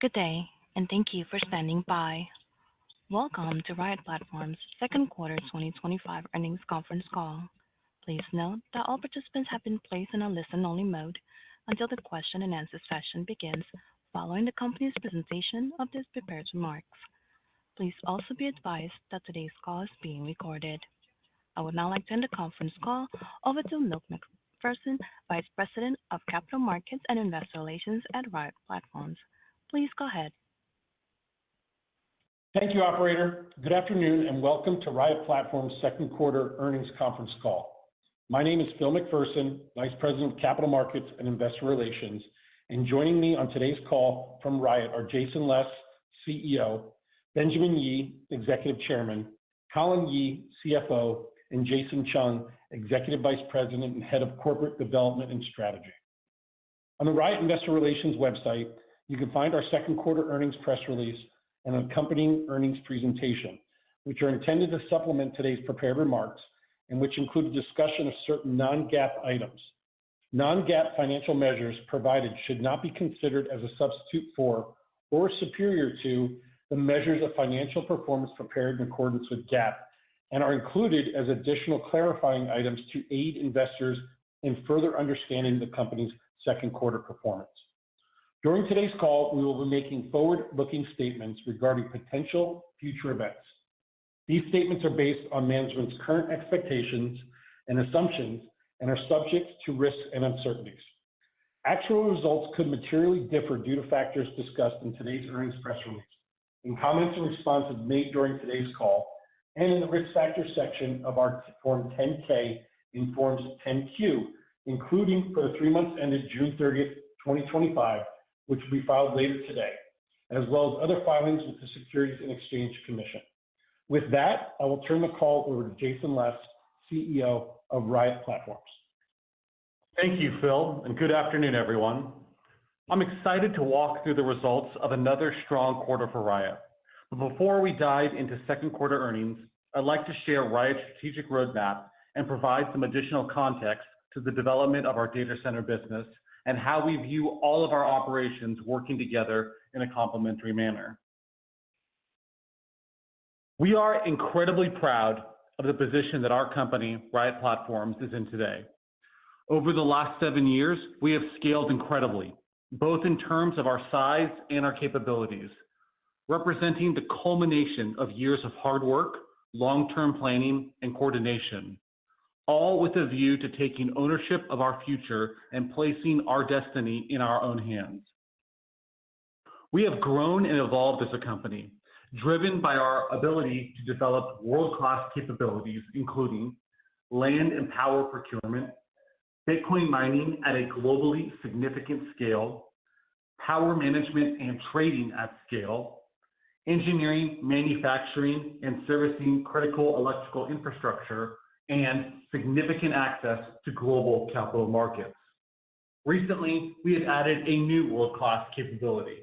Good day, and thank you for standing by. Welcome to Riot Platforms' second quarter 2025 earnings conference call. Please note that all participants have been placed in a listen-only mode until the question-and-answer session begins following the company's presentation of these prepared remarks. Please also be advised that today's call is being recorded. I would now like to turn the conference call over to Phil McPherson, Vice President of Capital Markets and Investor Relations at Riot Platforms. Please go ahead. Thank you, Operator. Good afternoon and welcome to Riot Platforms' second quarter earnings conference call. My name is Phil McPherson, Vice President of Capital Markets and Investor Relations, and joining me on today's call from Riot are Jason Les, CEO, Benjamin Yi, Executive Chairman, Colin Yee, CFO, and Jason Chung, Executive Vice President and Head of Corporate Development and Strategy. On the Riot Investor Relations website, you can find our second quarter earnings press release and accompanying earnings presentation, which are intended to supplement today's prepared remarks and which include a discussion of certain non-GAAP items. Non-GAAP financial measures provided should not be considered as a substitute for or superior to the measures of financial performance prepared in accordance with GAAP and are included as additional clarifying items to aid investors in further understanding the company's second quarter performance. During today's call, we will be making forward-looking statements regarding potential future events. These statements are based on management's current expectations and assumptions and are subject to risks and uncertainties. Actual results could materially differ due to factors discussed in today's earnings press release, in comments and responses made during today's call, and in the risk factors section of our Form 10-K and Forms 10-Q, including for the 3 months ended June 30th, 2025, which will be filed later today, as well as other filings with the Securities and Exchange Commission. With that, I will turn the call over to Jason Les, CEO of Riot Platforms. Thank you, Phil, and good afternoon, everyone. I'm excited to walk through the results of another strong quarter for Riot. But before we dive into second quarter earnings, I'd like to share Riot's strategic roadmap and provide some additional context to the development of our data center business and how we view all of our operations working together in a complementary manner. We are incredibly proud of the position that our company, Riot Platforms, is in today. Over the last 7 years, we have scaled incredibly, both in terms of our size and our capabilities, representing the culmination of years of hard work, long-term planning, and coordination, all with a view to taking ownership of our future and placing our destiny in our own hands. We have grown and evolved as a company, driven by our ability to develop world-class capabilities, including land and power procurement, Bitcoin mining at a globally significant scale, power management and trading at scale, engineering, manufacturing, and servicing critical electrical infrastructure, and significant access to global capital markets. Recently, we have added a new world-class capability.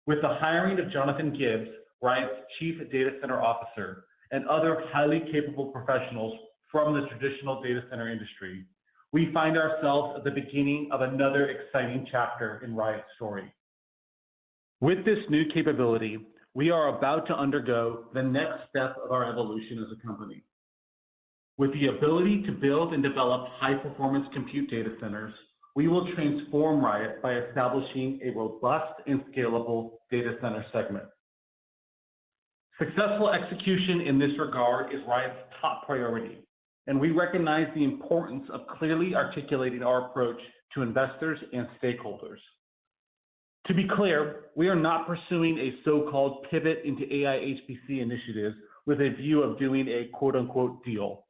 With the hiring of Jonathan Gibbs, Riot's Chief Data Center Officer, and other highly capable professionals from the traditional data center industry, we find ourselves at the beginning of another exciting chapter in Riot's story. With this new capability, we are about to undergo the next step of our evolution as a company. With the ability to build and develop high-performance compute data centers, we will transform Riot by establishing a robust and scalable data center segment. Successful execution in this regard is Riot's top priority, and we recognize the importance of clearly articulating our approach to investors and stakeholders. To be clear, we are not pursuing a so-called pivot into AI/HPC initiatives with a view of doing a quote-unquote deal.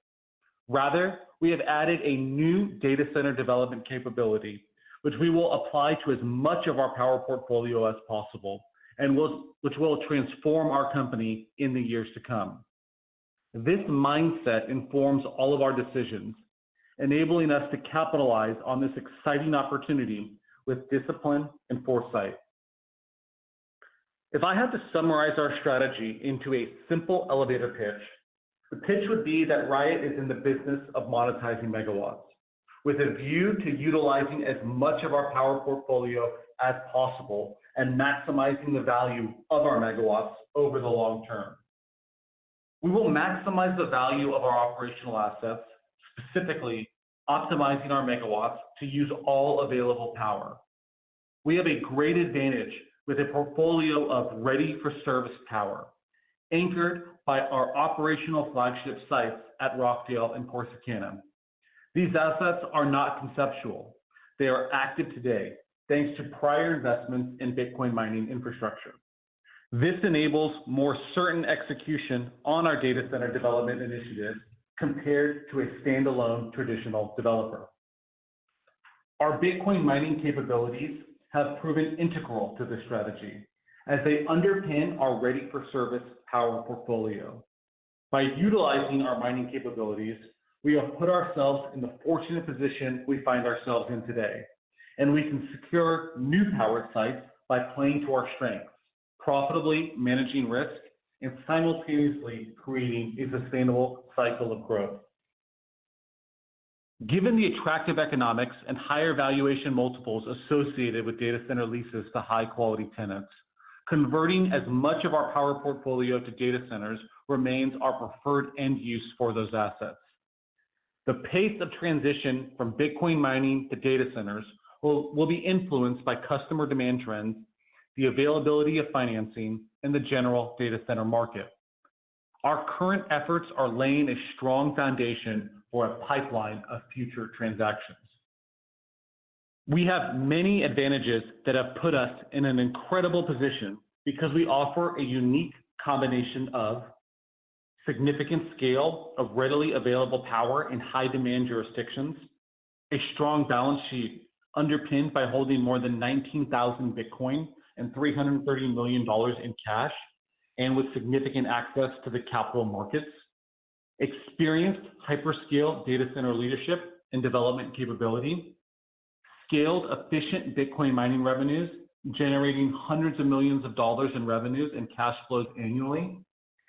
Rather, we have added a new data center development capability, which we will apply to as much of our power portfolio as possible, and which will transform our company in the years to come. This mindset informs all of our decisions, enabling us to capitalize on this exciting opportunity with discipline and foresight. If I had to summarize our strategy into a simple elevator pitch, the pitch would be that Riot is in the business of monetizing megawatts, with a view to utilizing as much of our power portfolio as possible and maximizing the value of our megawatts over the long term. We will maximize the value of our operational assets, specifically optimizing our megawatts to use all available power. We have a great advantage with a portfolio of ready-for-service power, anchored by our operational flagship sites at Rockdale and Corsicana. These assets are not conceptual. They are active today, thanks to prior investments in Bitcoin mining infrastructure. This enables more certain execution on our data center development initiatives compared to a standalone traditional developer. Our Bitcoin mining capabilities have proven integral to this strategy as they underpin our ready-for-service power portfolio. By utilizing our mining capabilities, we have put ourselves in the fortunate position we find ourselves in today, and we can secure new powered sites by playing to our strengths, profitably managing risk, and simultaneously creating a sustainable cycle of growth. Given the attractive economics and higher valuation multiples associated with data center leases to high-quality tenants, converting as much of our power portfolio to data centers remains our preferred end use for those assets. The pace of transition from Bitcoin mining to data centers will be influenced by customer demand trends, the availability of financing, and the general data center market. Our current efforts are laying a strong foundation for a pipeline of future transactions. We have many advantages that have put us in an incredible position because we offer a unique combination of significant scale of readily available power in high demand jurisdictions, a strong balance sheet underpinned by holding more than 19,000 Bitcoin and $330 million in cash, and with significant access to the capital markets, experienced hyperscale data center leadership and development capability, scaled efficient Bitcoin mining revenues, generating hundreds of millions of dollars in revenues and cash flows annually,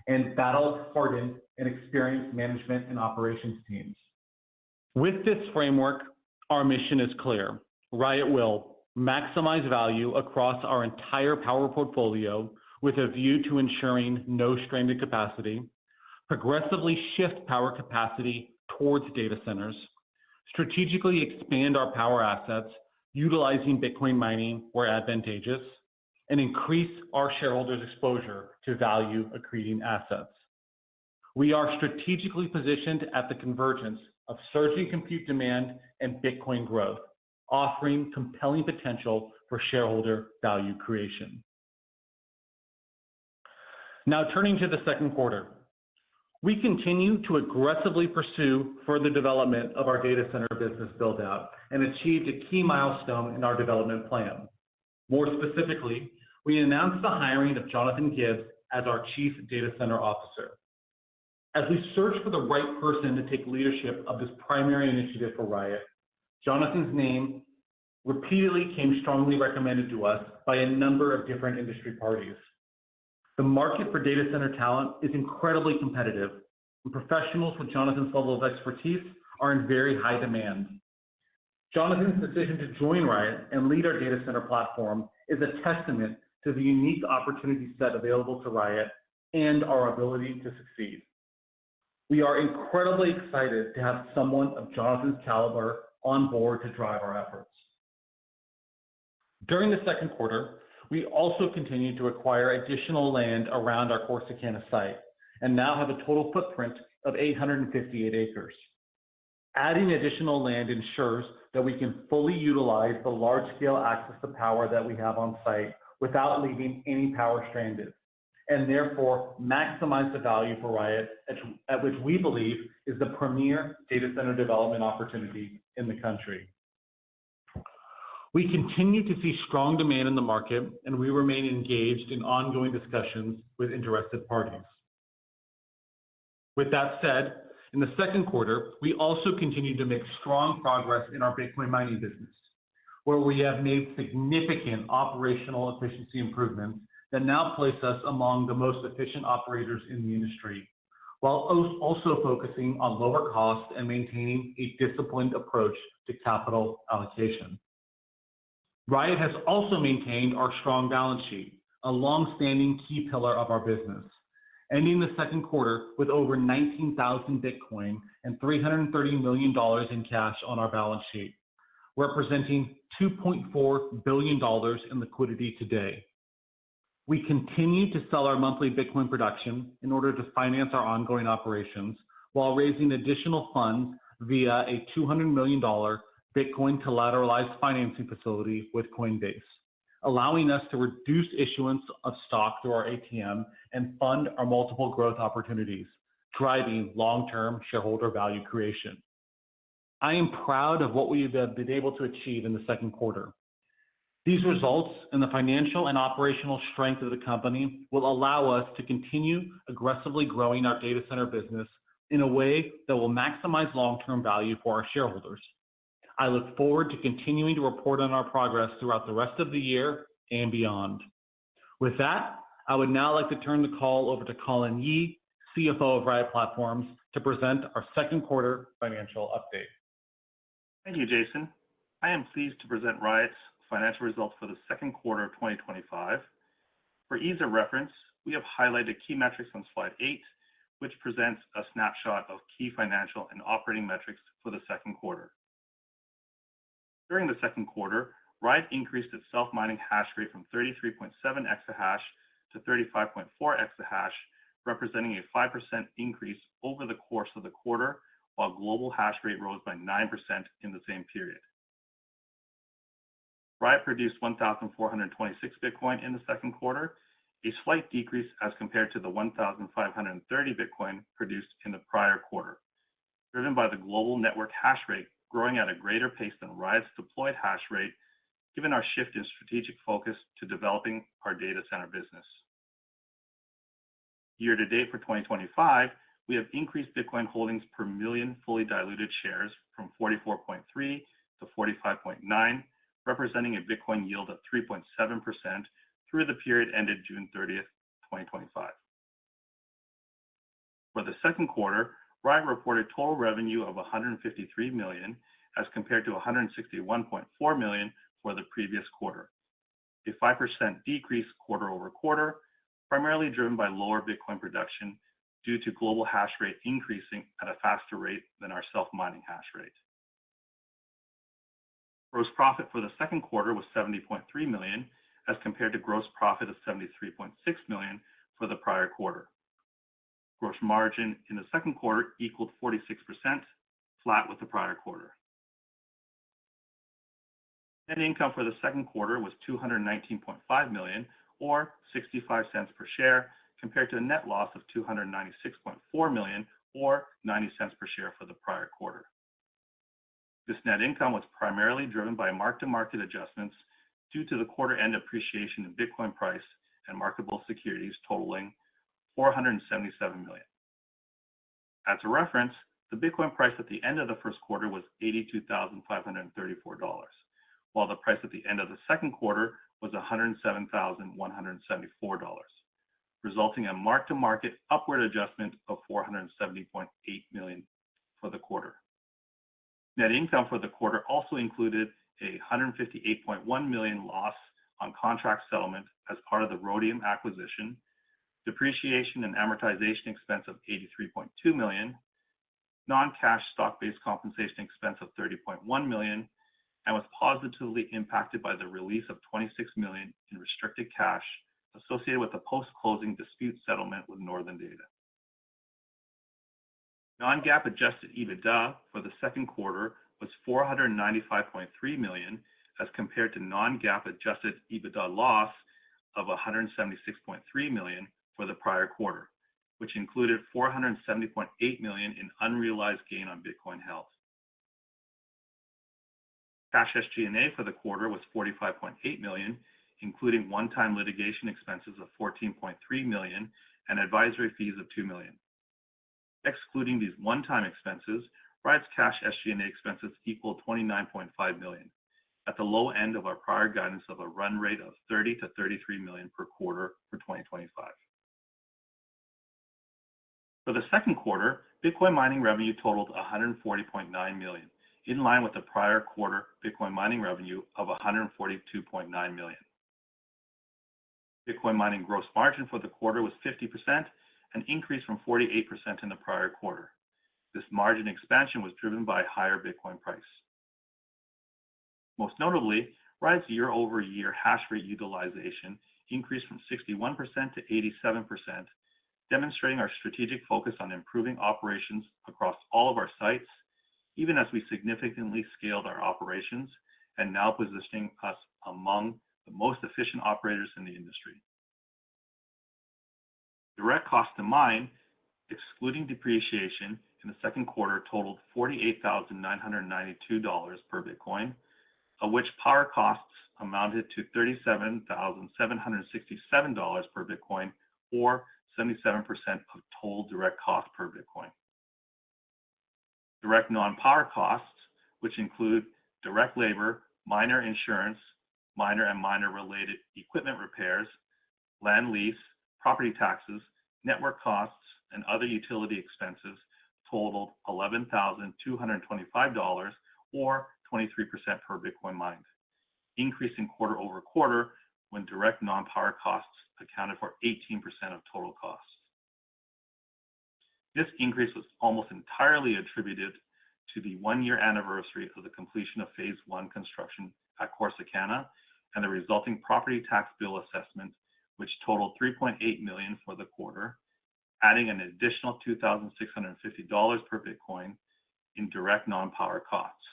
and battle-hardened and experienced management and operations teams. With this framework, our mission is clear. Riot will maximize value across our entire power portfolio with a view to ensuring no stranded capacity, progressively shift power capacity towards data centers, strategically expand our power assets, utilizing Bitcoin mining where advantageous, and increase our shareholders' exposure to value-accreting assets. We are strategically positioned at the convergence of surging compute demand and Bitcoin growth, offering compelling potential for shareholder value creation. Now turning to the second quarter. We continue to aggressively pursue further development of our data center business build-out and achieved a key milestone in our development plan. More specifically, we announced the hiring of Jonathan Gibbs as our Chief Data Center Officer. As we search for the right person to take leadership of this primary initiative for Riot, Jonathan's name repeatedly came strongly recommended to us by a number of different industry parties. The market for data center talent is incredibly competitive, and professionals with Jonathan's level of expertise are in very high demand. Jonathan's decision to join Riot and lead our data center platform is a testament to the unique opportunity set available to Riot and our ability to succeed. We are incredibly excited to have someone of Jonathan's caliber on board to drive our efforts. During the second quarter, we also continued to acquire additional land around our Corsicana site and now have a total footprint of 858 acres. Adding additional land ensures that we can fully utilize the large-scale access to power that we have on site without leaving any power stranded, and therefore maximize the value for Riot at which we believe is the premier data center development opportunity in the country. We continue to see strong demand in the market, and we remain engaged in ongoing discussions with interested parties. With that said, in the second quarter, we also continued to make strong progress in our Bitcoin mining business, where we have made significant operational efficiency improvements that now place us among the most efficient operators in the industry, while also focusing on lower cost and maintaining a disciplined approach to capital allocation. Riot has also maintained our strong balance sheet, a long-standing key pillar of our business, ending the second quarter with over 19,000 Bitcoin and $330 million in cash on our balance sheet, representing $2.4 billion in liquidity today. We continue to sell our monthly Bitcoin production in order to finance our ongoing operations while raising additional funds via a $200 million Bitcoin collateralized financing facility with Coinbase, allowing us to reduce issuance of stock through our ATM and fund our multiple growth opportunities, driving long-term shareholder value creation. I am proud of what we have been able to achieve in the second quarter. These results and the financial and operational strength of the company will allow us to continue aggressively growing our data center business in a way that will maximize long-term value for our shareholders. I look forward to continuing to report on our progress throughout the rest of the year and beyond. With that, I would now like to turn the call over to Colin Yee, CFO of Riot Platforms, to present our second quarter financial update. Thank you, Jason. I am pleased to present Riot's financial results for the second quarter of 2025. For ease of reference, we have highlighted key metrics on slide 8, which presents a snapshot of key financial and operating metrics for the second quarter. During the second quarter, Riot increased its self-mining hash rate from 33.7 exahash to 35.4 exahash, representing a 5% increase over the course of the quarter, while global hash rate rose by 9% in the same period. Riot produced 1,426 Bitcoin in the second quarter, a slight decrease as compared to the 1,530 Bitcoin produced in the prior quarter, driven by the global network hash rate growing at a greater pace than Riot's deployed hash rate, given our shift in strategic focus to developing our data center business. Year to date for 2025, we have increased Bitcoin holdings per million fully diluted shares from 44.3 to 45.9, representing a Bitcoin yield of 3.7% through the period ended June 30th, 2025. For the second quarter, Riot reported total revenue of $153 million as compared to $161.4 million for the previous quarter, a 5% decrease quarter over quarter, primarily driven by lower Bitcoin production due to global hash rate increasing at a faster rate than our self-mining hash rate. Gross profit for the second quarter was $70.3 million as compared to gross profit of $73.6 million for the prior quarter. Gross margin in the second quarter equaled 46%, flat with the prior quarter. Net income for the second quarter was $219.5 million, or 65 cents per share, compared to a net loss of $296.4 million, or 90 cents per share for the prior quarter. This net income was primarily driven by mark-to-market adjustments due to the quarter-end appreciation in Bitcoin price and marketable securities totaling $477 million. As a reference, the Bitcoin price at the end of the first quarter was $82,534, while the price at the end of the second quarter was $107,174, resulting in a mark-to-market upward adjustment of $470.8 million for the quarter. Net income for the quarter also included a $158.1 million loss on contract settlement as part of the Rhodium acquisition, depreciation and amortization expense of $83.2 million, non-cash stock-based compensation expense of $30.1 million, and was positively impacted by the release of $26 million in restricted cash associated with the post-closing dispute settlement with Northern Data. Non-GAAP adjusted EBITDA for the second quarter was $495.3 million as compared to non-GAAP adjusted EBITDA loss of $176.3 million for the prior quarter, which included $470.8 million in unrealized gain on Bitcoin held. Cash SG&A for the quarter was $45.8 million, including one-time litigation expenses of $14.3 million and advisory fees of $2 million. Excluding these one-time expenses, Riot's cash SG&A expenses equaled $29.5 million, at the low end of our prior guidance of a run rate of $30 to $33 million per quarter for 2025. For the second quarter, Bitcoin mining revenue totaled $140.9 million, in line with the prior quarter Bitcoin mining revenue of $142.9 million. Bitcoin mining gross margin for the quarter was 50%, an increase from 48% in the prior quarter. This margin expansion was driven by higher Bitcoin price. Most notably, Riot's year-over-year hash rate utilization increased from 61% to 87%, demonstrating our strategic focus on improving operations across all of our sites, even as we significantly scaled our operations and now positioning us among the most efficient operators in the industry. Direct cost to mine, excluding depreciation, in the second quarter totaled $48,992 per Bitcoin, of which power costs amounted to $37,767 per Bitcoin, or 77% of total direct cost per Bitcoin. Direct non-power costs, which include direct labor, miner insurance, miner and miner-related equipment repairs, land lease, property taxes, network costs, and other utility expenses, totaled $11,225, or 23% per Bitcoin mined, increasing quarter over quarter when direct non-power costs accounted for 18% of total costs. This increase was almost entirely attributed to the one-year anniversary of the completion of Phase 1 construction at Corsicana and the resulting property tax bill assessment, which totaled $3.8 million for the quarter, adding an additional $2,650 per Bitcoin in direct non-power costs.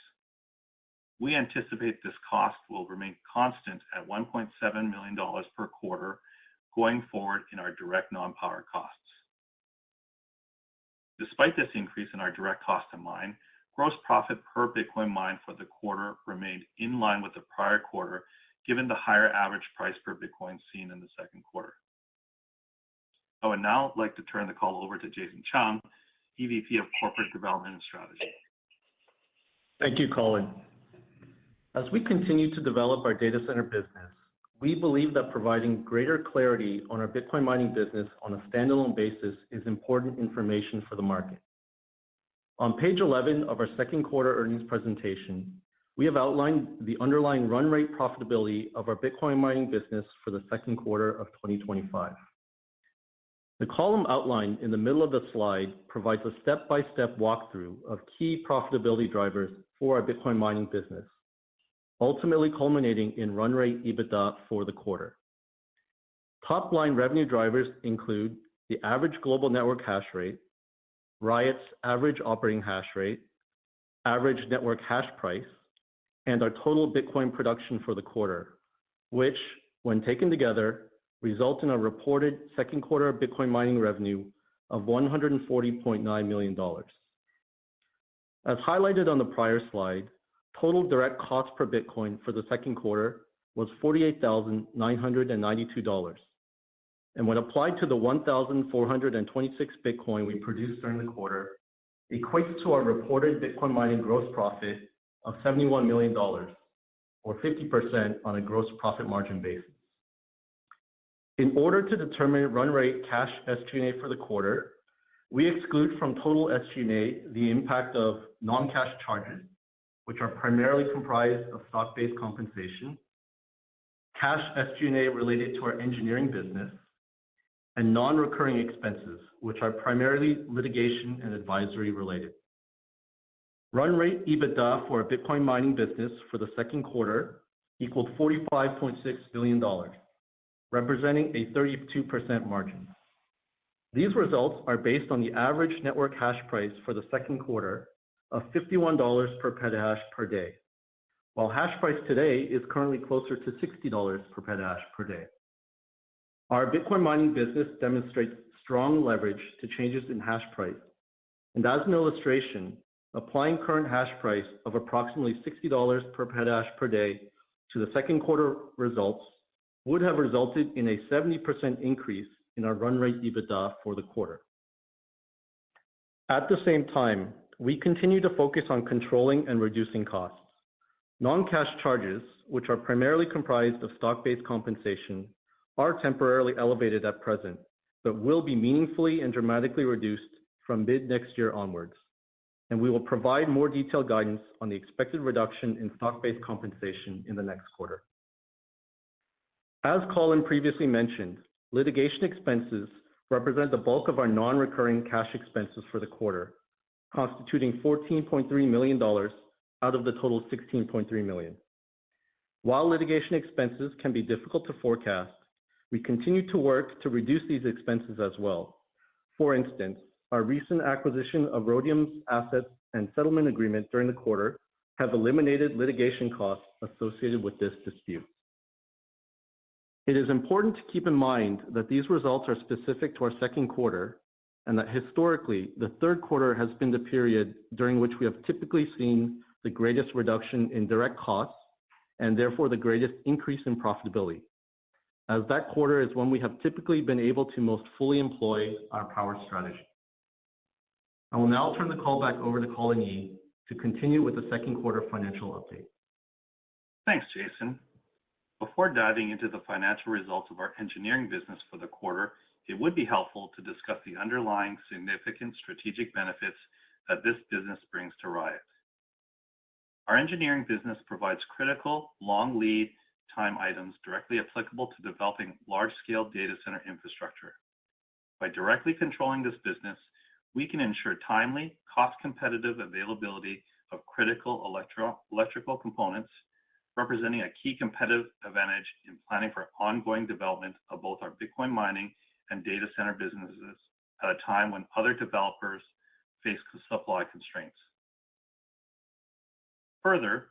We anticipate this cost will remain constant at $1.7 million per quarter going forward in our direct non-power costs. Despite this increase in our direct cost to mine, gross profit per Bitcoin mined for the quarter remained in line with the prior quarter, given the higher average price per Bitcoin seen in the second quarter. I would now like to turn the call over to Jason Chung, EVP of Corporate Development and Strategy. Thank you, Colin. As we continue to develop our data center business, we believe that providing greater clarity on our Bitcoin mining business on a standalone basis is important information for the market. On page 11 of our second quarter earnings presentation, we have outlined the underlying run rate profitability of our Bitcoin mining business for the second quarter of 2025. The column outlined in the middle of the slide provides a step-by-step walkthrough of key profitability drivers for our Bitcoin mining business, ultimately culminating in run rate EBITDA for the quarter. Top-line revenue drivers include the average global network hash rate, Riot's average operating hash rate, average network hash price, and our total Bitcoin production for the quarter, which, when taken together, result in a reported second quarter Bitcoin mining revenue of $140.9 million. As highlighted on the prior slide, total direct cost per Bitcoin for the second quarter was $48,992, and when applied to the 1,426 Bitcoin we produced during the quarter, equates to our reported Bitcoin mining gross profit of $71 million, or 50% on a gross profit margin basis. In order to determine run rate cash SG&A for the quarter, we exclude from total SG&A the impact of non-cash charges, which are primarily comprised of stock-based compensation, cash SG&A related to our engineering business, and non-recurring expenses, which are primarily litigation and advisory related. Run rate EBITDA for our Bitcoin mining business for the second quarter equaled $45.6 million, representing a 32% margin. These results are based on the average network hash price for the second quarter of $51 per petahash per day, while hash price today is currently closer to $60 per petahash per day. Our Bitcoin mining business demonstrates strong leverage to changes in hash price, and as an illustration, applying current hash price of approximately $60 per petahash per day to the second quarter results would have resulted in a 70% increase in our run rate EBITDA for the quarter. At the same time, we continue to focus on controlling and reducing costs. Non-cash charges, which are primarily comprised of stock-based compensation, are temporarily elevated at present, but will be meaningfully and dramatically reduced from mid-next year onwards. and we will provide more detailed guidance on the expected reduction in stock-based compensation in the next quarter. As Colin previously mentioned, litigation expenses represent the bulk of our non-recurring cash expenses for the quarter, constituting $14.3 million out of the total $16.3 million. While litigation expenses can be difficult to forecast, we continue to work to reduce these expenses as well. For instance, our recent acquisition of Rhodium's assets and settlement agreement during the quarter have eliminated litigation costs associated with this dispute. It is important to keep in mind that these results are specific to our second quarter, and that historically, the third quarter has been the period during which we have typically seen the greatest reduction in direct costs and therefore the greatest increase in profitability, as that quarter is when we have typically been able to most fully employ our power strategy. I will now turn the call back over to Colin Yee to continue with the second quarter financial update. Thanks, Jason. Before diving into the financial results of our engineering business for the quarter, it would be helpful to discuss the underlying significant strategic benefits that this business brings to Riot. Our engineering business provides critical, long lead time items directly applicable to developing large-scale data center infrastructure. By directly controlling this business, we can ensure timely, cost-competitive availability of critical electrical components, representing a key competitive advantage in planning for ongoing development of both our Bitcoin mining and data center businesses at a time when other developers face supply constraints. Further,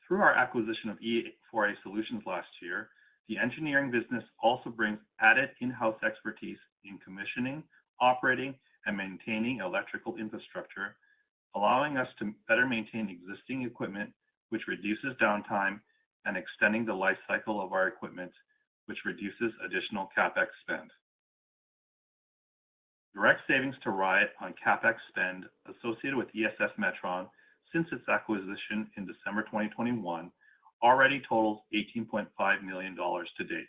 through our acquisition of E4A Solutions last year, the engineering business also brings added in-house expertise in commissioning, operating, and maintaining electrical infrastructure, allowing us to better maintain existing equipment, which reduces downtime, and extending the life cycle of our equipment, which reduces additional CapEx spend. Direct savings to Riot on CapEx spend associated with ESS Metron since its acquisition in December 2021 already totals $18.5 million to date,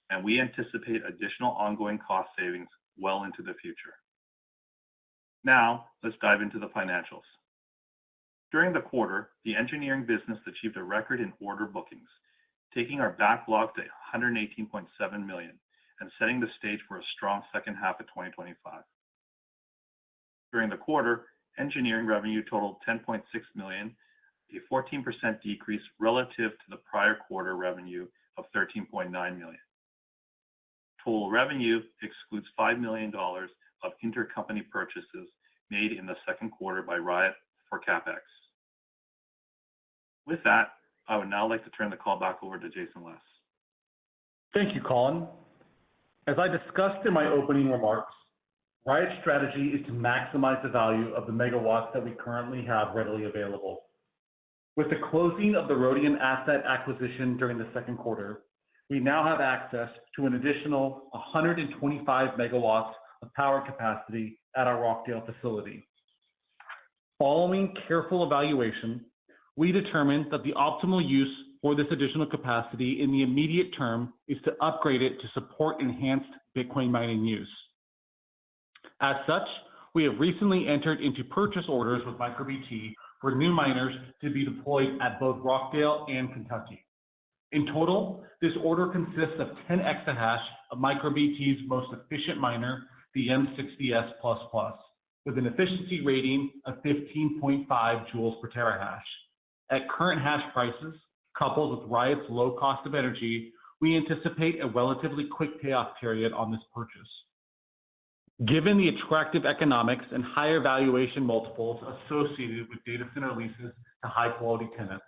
and we anticipate additional ongoing cost savings well into the future. Now, let's dive into the financials. During the quarter, the engineering business achieved a record in order bookings, taking our backlog to $118.7 million and setting the stage for a strong second half of 2025. During the quarter, engineering revenue totaled $10.6 million, a 14% decrease relative to the prior quarter revenue of $13.9 million. Total revenue excludes $5 million of intercompany purchases made in the second quarter by Riot for CapEx. With that, I would now like to turn the call back over to Jason Les. Thank you, Colin. As I discussed in my opening remarks, Riot's strategy is to maximize the value of the megawatts that we currently have readily available. With the closing of the Rhodium asset acquisition during the second quarter, we now have access to an additional 125 megawatts of power capacity at our Rockdale facility. Following careful evaluation, we determined that the optimal use for this additional capacity in the immediate term is to upgrade it to support enhanced Bitcoin mining use. As such, we have recently entered into purchase orders with MicroBT for new miners to be deployed at both Rockdale and Kentucky. In total, this order consists of 10 exahash of MicroBT's most efficient miner, the M60S++, with an efficiency rating of 15.5 joules per terahash. At current hash prices, coupled with Riot's low cost of energy, we anticipate a relatively quick payoff period on this purchase. Given the attractive economics and higher valuation multiples associated with data center leases to high-quality tenants,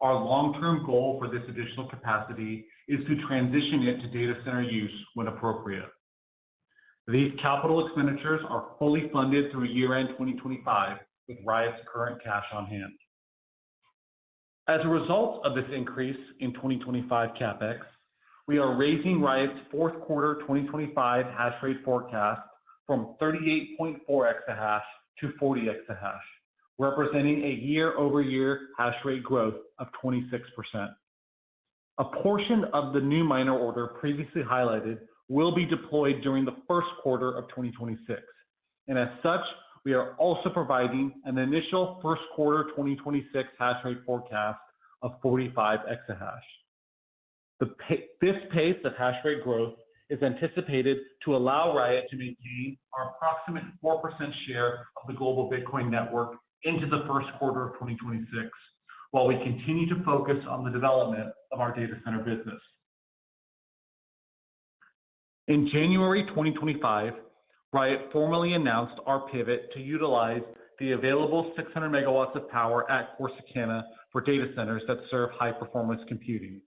our long-term goal for this additional capacity is to transition it to data center use when appropriate. These capital expenditures are fully funded through year-end 2025 with Riot's current cash on hand. As a result of this increase in 2025 CapEx, we are raising Riot's fourth quarter 2025 hash rate forecast from 38.4 exahash to 40 exahash, representing a year-over-year hash rate growth of 26%. A portion of the new miner order previously highlighted will be deployed during the first quarter of 2026, and as such, we are also providing an initial first quarter 2026 hash rate forecast of 45 exahash. This pace of hash rate growth is anticipated to allow Riot to maintain our approximate 4% share of the global Bitcoin network into the first quarter of 2026, while we continue to focus on the development of our data center business. In January 2025, Riot formally announced our pivot to utilize the available 600 megawatts of power at Corsicana for data centers that serve high-performance computing.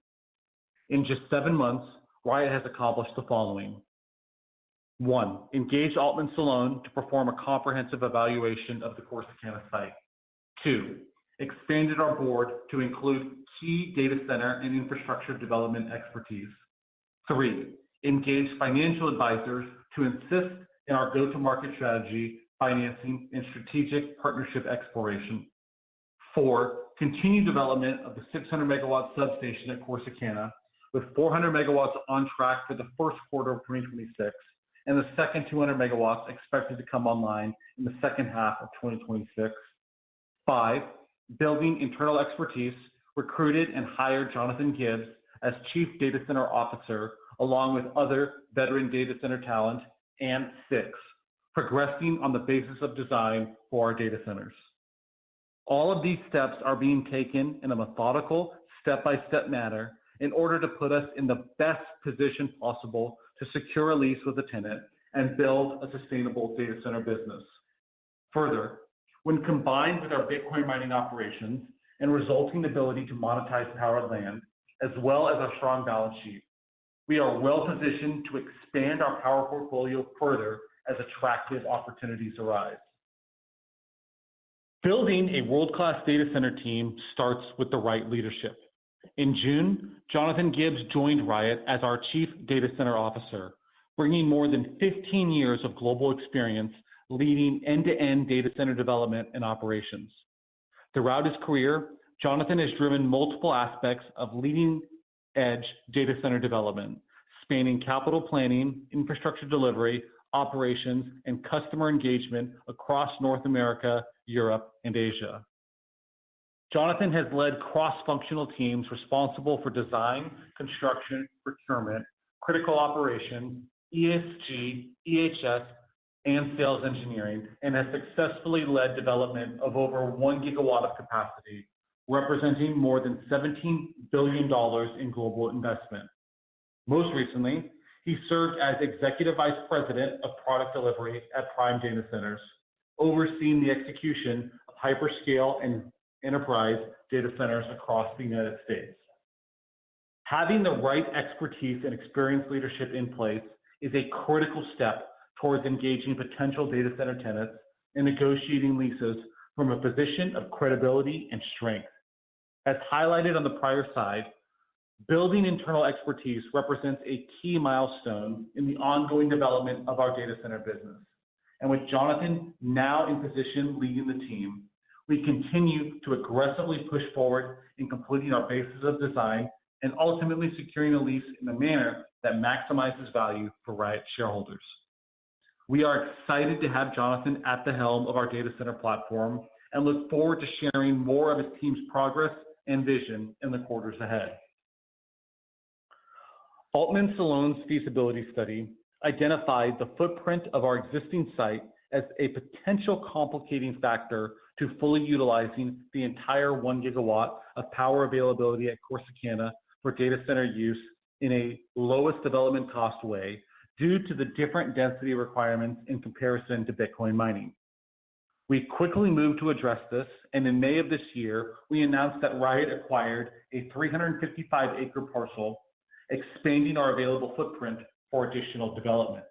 In just 7 months, Riot has accomplished the following. 1. Engaged Altman Solon to perform a comprehensive evaluation of the Corsicana site. 2. Expanded our board to include key data center and infrastructure development expertise. 3. Engaged financial advisors to assist in our go-to-market strategy, financing, and strategic partnership exploration. 4. Continued development of the 600 megawatt substation at Corsicana, with 400 megawatts on track for the first quarter of 2026, and the second 200 megawatts expected to come online in the second half of 2026. 5. Building internal expertise, recruited and hired Jonathan Gibbs as Chief Data Center Officer, along with other veteran data center talent. And 6. Progressing on the basis of design for our data centers. All of these steps are being taken in a methodical, step-by-step manner in order to put us in the best position possible to secure a lease with a tenant and build a sustainable data center business. Further, when combined with our Bitcoin mining operations and resulting ability to monetize powered land, as well as our strong balance sheet, we are well positioned to expand our power portfolio further as attractive opportunities arise. Building a world-class data center team starts with the right leadership. In June, Jonathan Gibbs joined Riot as our Chief Data Center Officer, bringing more than 15 years of global experience leading end-to-end data center development and operations. Throughout his career, Jonathan has driven multiple aspects of leading-edge data center development, spanning capital planning, infrastructure delivery, operations, and customer engagement across North America, Europe, and Asia. Jonathan has led cross-functional teams responsible for design, construction, procurement, critical operations, ESG, EHS, and sales engineering, and has successfully led development of over 1 gigawatt of capacity, representing more than $17 billion in global investment. Most recently, he served as Executive Vice President of Product Delivery at Prime Data Centers, overseeing the execution of hyperscale and enterprise data centers across the United States. Having the right expertise and experienced leadership in place is a critical step towards engaging potential data center tenants and negotiating leases from a position of credibility and strength. As highlighted on the prior slide, building internal expertise represents a key milestone in the ongoing development of our data center business. And with Jonathan now in position leading the team, we continue to aggressively push forward in completing our basis of design and ultimately securing a lease in a manner that maximizes value for Riot shareholders. We are excited to have Jonathan at the helm of our data center platform and look forward to sharing more of his team's progress and vision in the quarters ahead. Altman Solon's feasibility study identified the footprint of our existing site as a potential complicating factor to fully utilizing the entire 1 gigawatt of power availability at Corsicana for data center use in a lowest development cost way due to the different density requirements in comparison to Bitcoin mining. We quickly moved to address this, and in May of this year, we announced that Riot acquired a 355-acre parcel, expanding our available footprint for additional development.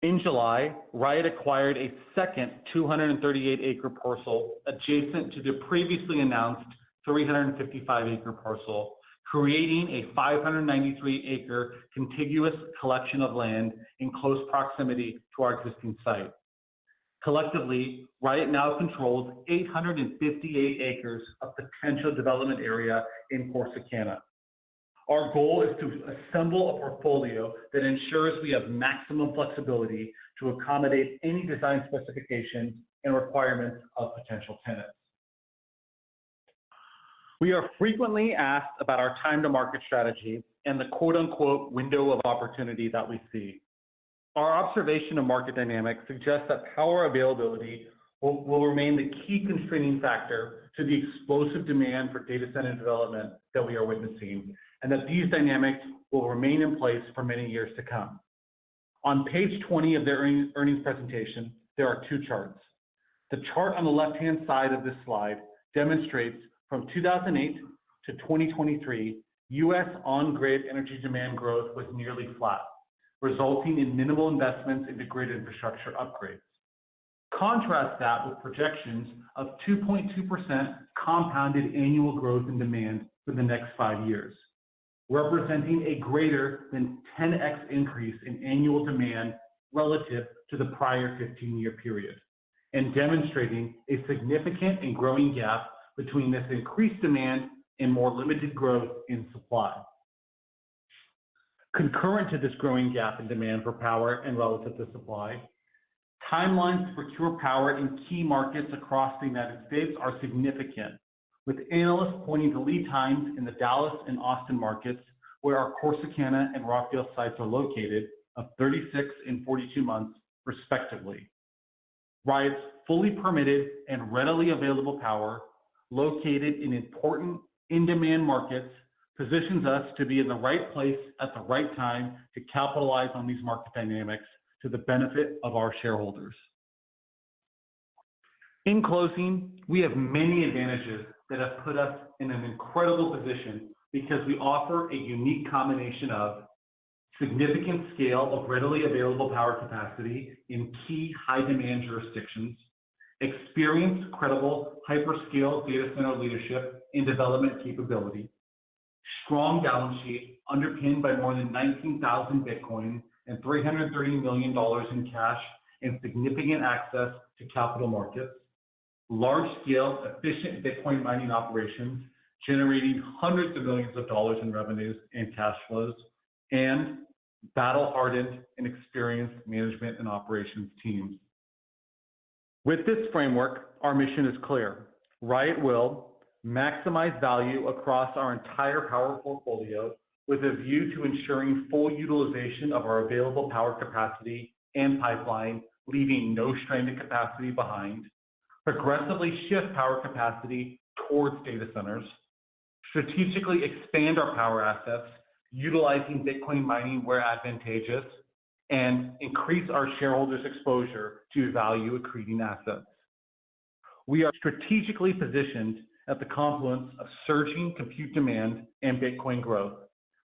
In July, Riot acquired a second 238-acre parcel adjacent to the previously announced 355-acre parcel, creating a 593-acre contiguous collection of land in close proximity to our existing site. Collectively, Riot now controls 858 acres of potential development area in Corsicana. Our goal is to assemble a portfolio that ensures we have maximum flexibility to accommodate any design specifications and requirements of potential tenants. We are frequently asked about our time to market strategy and the quote-unquote window of opportunity that we see. Our observation of market dynamics suggests that power availability will remain the key constraining factor to the explosive demand for data center development that we are witnessing, and that these dynamics will remain in place for many years to come. On page 20 of their earnings presentation, there are two charts. The chart on the left-hand side of this slide demonstrates from 2008 to 2023, U.S. on-grid energy demand growth was nearly flat, resulting in minimal investments into grid infrastructure upgrades. Contrast that with projections of 2.2% compounded annual growth in demand for the next 5 years, representing a greater than 10x increase in annual demand relative to the prior 15-year period, and demonstrating a significant and growing gap between this increased demand and more limited growth in supply. Concurrent to this growing gap in demand for power and relative to supply, timelines to procure power in key markets across the United States are significant, with analysts pointing to lead times in the Dallas and Austin markets, where our Corsicana and Rockdale sites are located, of 36 and 42 months, respectively. Riot's fully permitted and readily available power, located in important in-demand markets, positions us to be in the right place at the right time to capitalize on these market dynamics to the benefit of our shareholders. In closing, we have many advantages that have put us in an incredible position because we offer a unique combination of significant scale of readily available power capacity in key high-demand jurisdictions, experienced, credible, hyperscale data center leadership and development capability, strong balance sheet underpinned by more than 19,000 Bitcoin and $330 million in cash and significant access to capital markets, large-scale, efficient Bitcoin mining operations generating hundreds of millions of dollars in revenues and cash flows, and battle-hardened and experienced management and operations teams. With this framework, our mission is clear. Riot will maximize value across our entire power portfolio with a view to ensuring full utilization of our available power capacity and pipeline, leaving no stranded capacity behind, progressively shift power capacity towards data centers, strategically expand our power assets, utilizing Bitcoin mining where advantageous, and increase our shareholders' exposure to value-accreting assets. We are strategically positioned at the confluence of surging compute demand and Bitcoin growth,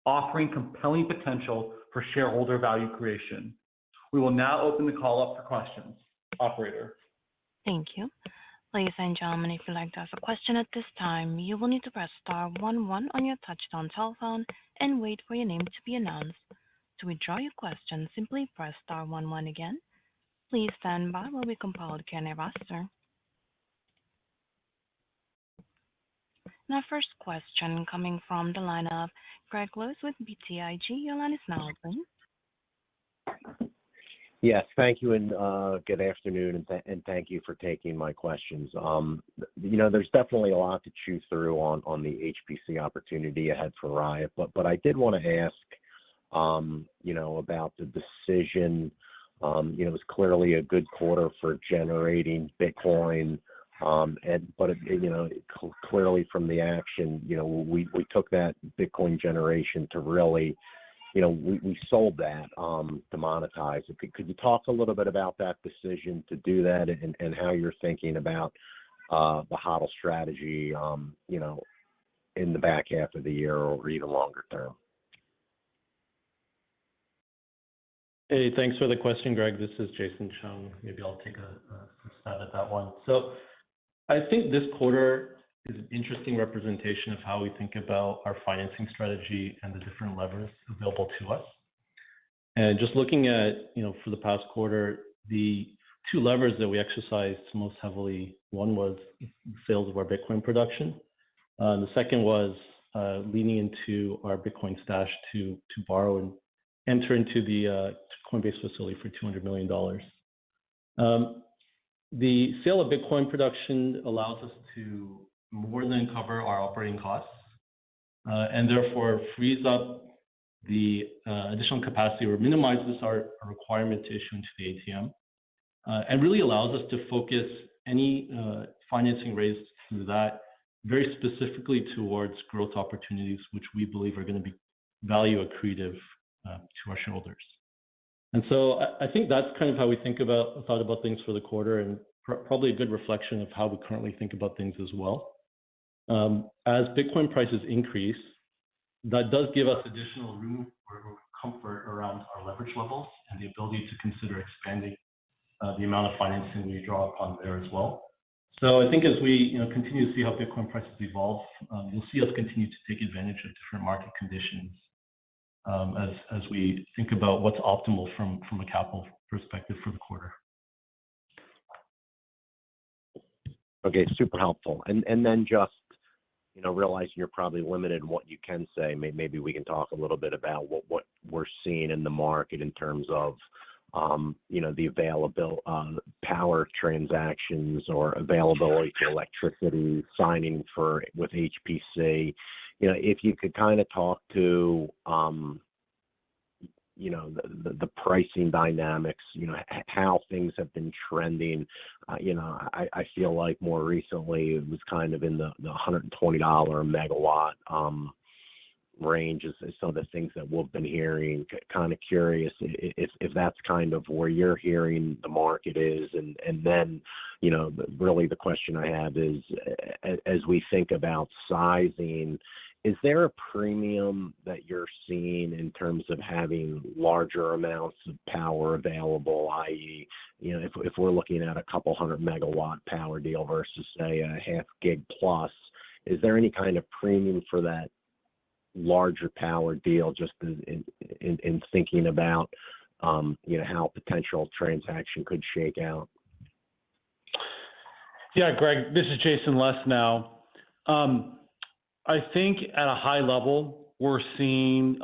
offering compelling potential for shareholder value creation. We will now open the call up for questions. Operator. Thank you. Ladies and gentlemen, if you'd like to ask a question at this time, you will need to press star 11 on your touch-tone telephone and wait for your name to be announced. To withdraw your question, simply press star 11 again. Please stand by while we compile the Q&A roster. Now, first question coming from the line of Greg Lewis with BTIG. Your line is now open. Yes, thank you, and good afternoon, and thank you for taking my questions. There's definitely a lot to chew through on the HPC opportunity ahead for Riot, but I did want to ask, about the decision. It was clearly a good quarter for generating Bitcoin, but clearly from the action, we took that Bitcoin generation to really. We sold that to monetize it. Could you talk a little bit about that decision to do that and how you're thinking about the HODL strategy, in the back half of the year or even longer term? Hey, thanks for the question, Greg. This is Jason Chung. Maybe I'll take a stab at that one. So I think this quarter is an interesting representation of how we think about our financing strategy and the different levers available to us. And just looking at, for the past quarter, the two levers that we exercised most heavily, one was sales of our Bitcoin production. The second was leaning into our Bitcoin stash to borrow and enter into the Coinbase facility for $200 million. The sale of Bitcoin production allows us to more than cover our operating costs, and therefore frees up the additional capacity or minimizes our requirement to issue into the ATM, and really allows us to focus any financing raised through that very specifically towards growth opportunities, which we believe are going to be value accretive to our shareholders. And so I think that's kind of how we thought about things for the quarter, and probably a good reflection of how we currently think about things as well. As Bitcoin prices increase, that does give us additional room or comfort around our leverage levels and the ability to consider expanding the amount of financing we draw upon there as well. So I think as we continue to see how Bitcoin prices evolve, you'll see us continue to take advantage of different market conditions as we think about what's optimal from a capital perspective for the quarter. Okay, super helpful. And then just realizing you're probably limited in what you can say, maybe we can talk a little bit about what we're seeing in the market in terms of the available power transactions or availability to electricity, signing with HPC. If you could kind of talk to the pricing dynamics, how things have been trending. I feel like more recently it was kind of in the $120 a megawatt range is some of the things that we've been hearing. Kind of curious if that's kind of where you're hearing the market is, and then really the question I have is, as we think about sizing, is there a premium that you're seeing in terms of having larger amounts of power available, i.e., if we're looking at a couple 100 megawatt power deal versus say a half gig plus, is there any kind of premium for that larger power deal, just in thinking about how potential transaction could shake out? Yeah, Greg, this is Jason Less now. I think at a high level, we're seeing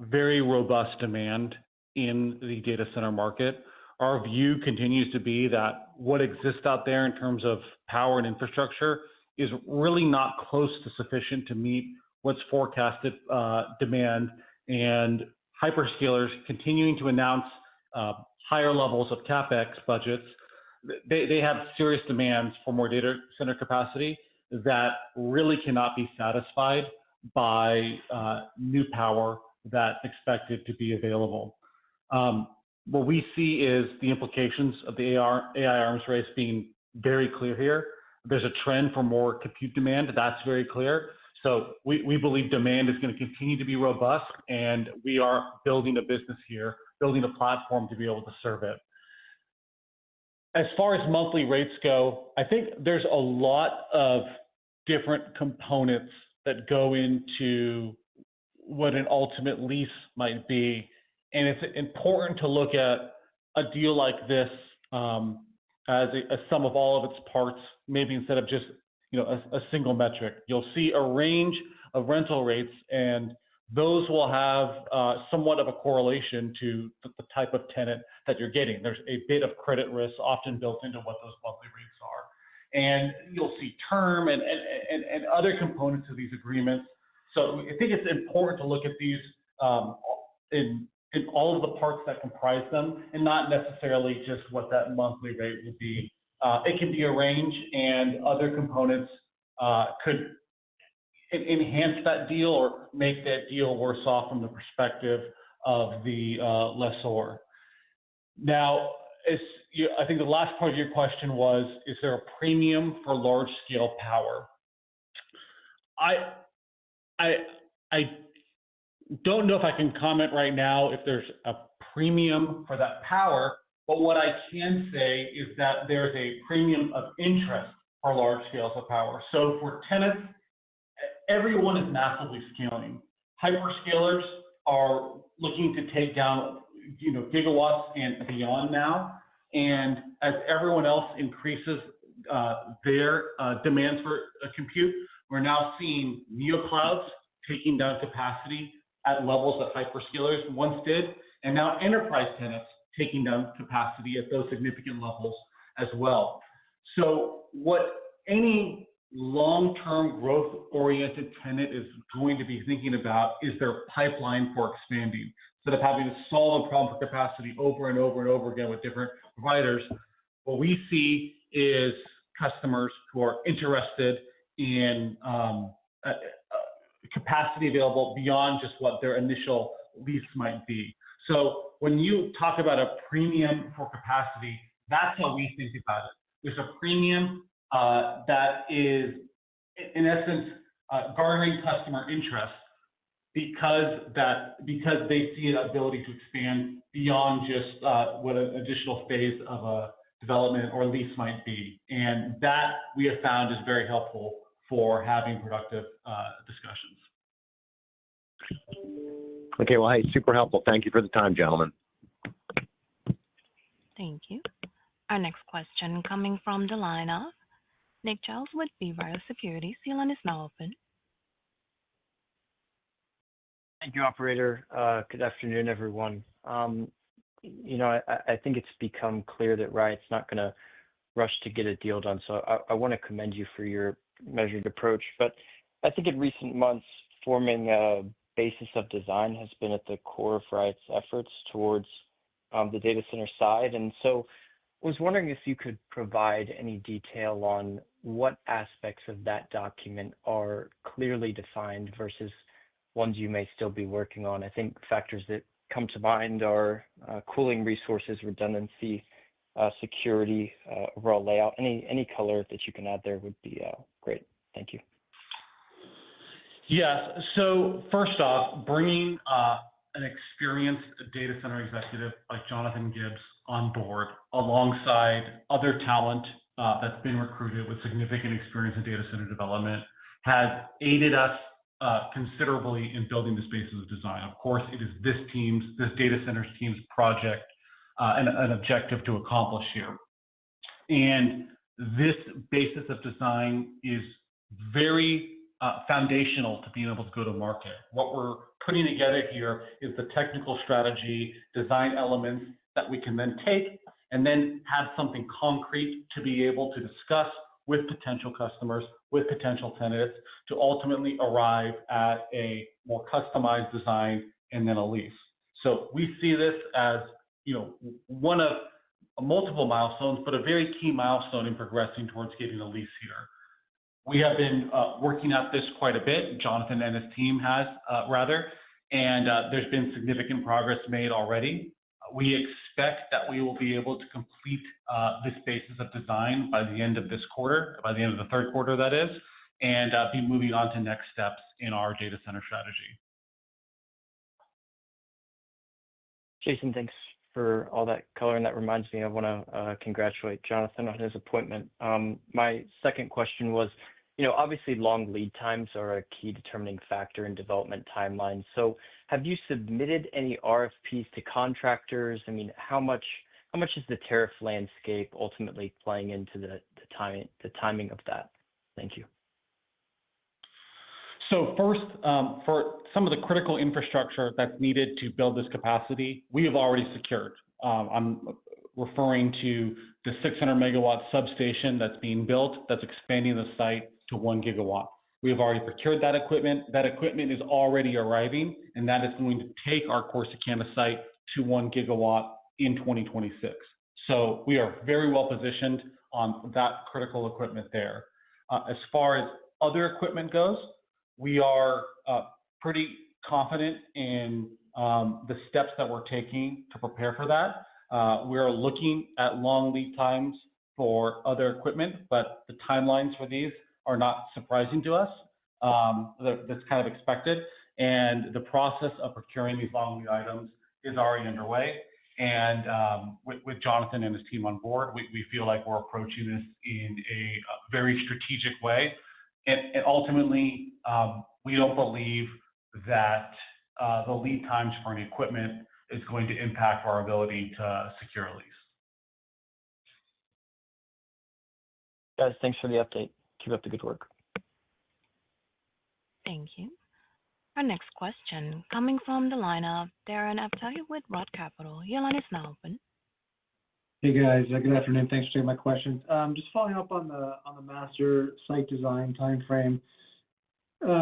very robust demand in the data center market. Our view continues to be that what exists out there in terms of power and infrastructure is really not close to sufficient to meet what's forecasted demand, and hyperscalers continuing to announce higher levels of CapEx budgets. They have serious demands for more data center capacity that really cannot be satisfied by new power that's expected to be available. What we see is the implications of the AI arms race being very clear here. There's a trend for more compute demand. That's very clear. So we believe demand is going to continue to be robust, and we are building a business here, building a platform to be able to serve it. As far as monthly rates go, I think there's a lot of different components that go into what an ultimate lease might be. And it's important to look at a deal like this as a sum of all of its parts, maybe instead of just a single metric. You'll see a range of rental rates, and those will have somewhat of a correlation to the type of tenant that you're getting. There's a bit of credit risk often built into what those monthly rates are. And you'll see term and other components of these agreements. So I think it's important to look at these in all of the parts that comprise them, and not necessarily just what that monthly rate would be. It can be a range, and other components could enhance that deal or make that deal worse off from the perspective of the lessor. Now, I think the last part of your question was, is there a premium for large-scale power? I don't know if I can comment right now if there's a premium for that power, but what I can say is that there's a premium of interest for large scales of power. So for tenants, everyone is massively scaling. Hyperscalers are looking to take down gigawatts and beyond now. And as everyone else increases their demands for compute, we're now seeing neoclouds taking down capacity at levels that hyperscalers once did, and now enterprise tenants taking down capacity at those significant levels as well. So what any long-term growth-oriented tenant is going to be thinking about is their pipeline for expanding. Instead of having to solve a problem for capacity over and over and over again with different providers, what we see is customers who are interested in capacity available beyond just what their initial lease might be. So when you talk about a premium for capacity, that's how we think about it. There's a premium that is, in essence, garnering customer interest because they see an ability to expand beyond just what an additional phase of a development or lease might be. And that we have found is very helpful for having productive discussions. Okay, well, hey, super helpful. Thank you for the time, gentlemen. Thank you. Our next question coming from the line of Nick Giles with B. Riley Securities. Your line is now open. Thank you, operator. Good afternoon, everyone. I think it's become clear that Riot's not going to rush to get a deal done. So I want to commend you for your measured approach. But I think in recent months, forming a basis of design has been at the core of Riot's efforts towards the data center side. And so I was wondering if you could provide any detail on what aspects of that document are clearly defined versus ones you may still be working on. I think factors that come to mind are cooling resources, redundancy, security, overall layout. Any color that you can add there would be great. Thank you. Yes. So first off, bringing an experienced data center executive like Jonathan Gibbs on board alongside other talent that's been recruited with significant experience in data center development has aided us considerably in building this basis of design. Of course, it is this data centers team's project and an objective to accomplish here. And this basis of design is very foundational to being able to go to market. What we're putting together here is the technical strategy, design elements that we can then take and then have something concrete to be able to discuss with potential customers, with potential tenants, to ultimately arrive at a more customized design and then a lease. So we see this as, one of multiple milestones, but a very key milestone in progressing towards getting a lease here. We have been working at this quite a bit. Jonathan and his team has, and there's been significant progress made already. We expect that we will be able to complete this basis of design by the end of this quarter, by the end of the third quarter, that is, and be moving on to next steps in our data center strategy. Jason, thanks for all that color, and that reminds me, I want to congratulate Jonathan on his appointment. My second question was, obviously long lead times are a key determining factor in development timelines. So have you submitted any RFPs to contractors? I mean, how much is the tariff landscape ultimately playing into the timing of that? Thank you. So first, for some of the critical infrastructure that's needed to build this capacity, we have already secured. I'm referring to the 600 megawatt substation that's being built, that's expanding the site to 1 gigawatt. We have already procured that equipment. That equipment is already arriving, and that is going to take our Corsicana site to 1 gigawatt in 2026. So we are very well positioned on that critical equipment there. As far as other equipment goes, we are pretty confident in the steps that we're taking to prepare for that. We're looking at long lead times for other equipment, but the timelines for these are not surprising to us. That's kind of expected. And the process of procuring these long lead items is already underway. And with Jonathan and his team on board, we feel like we're approaching this in a very strategic way. And ultimately, we don't believe that the lead times for any equipment is going to impact our ability to secure a lease. Guys, thanks for the update. Keep up the good work. Thank you. Our next question coming from the line of Darren Aftahi with Roth Capital. Your line is now open. Hey guys, good afternoon. Thanks for taking my questions. Just following up on the master site design timeframe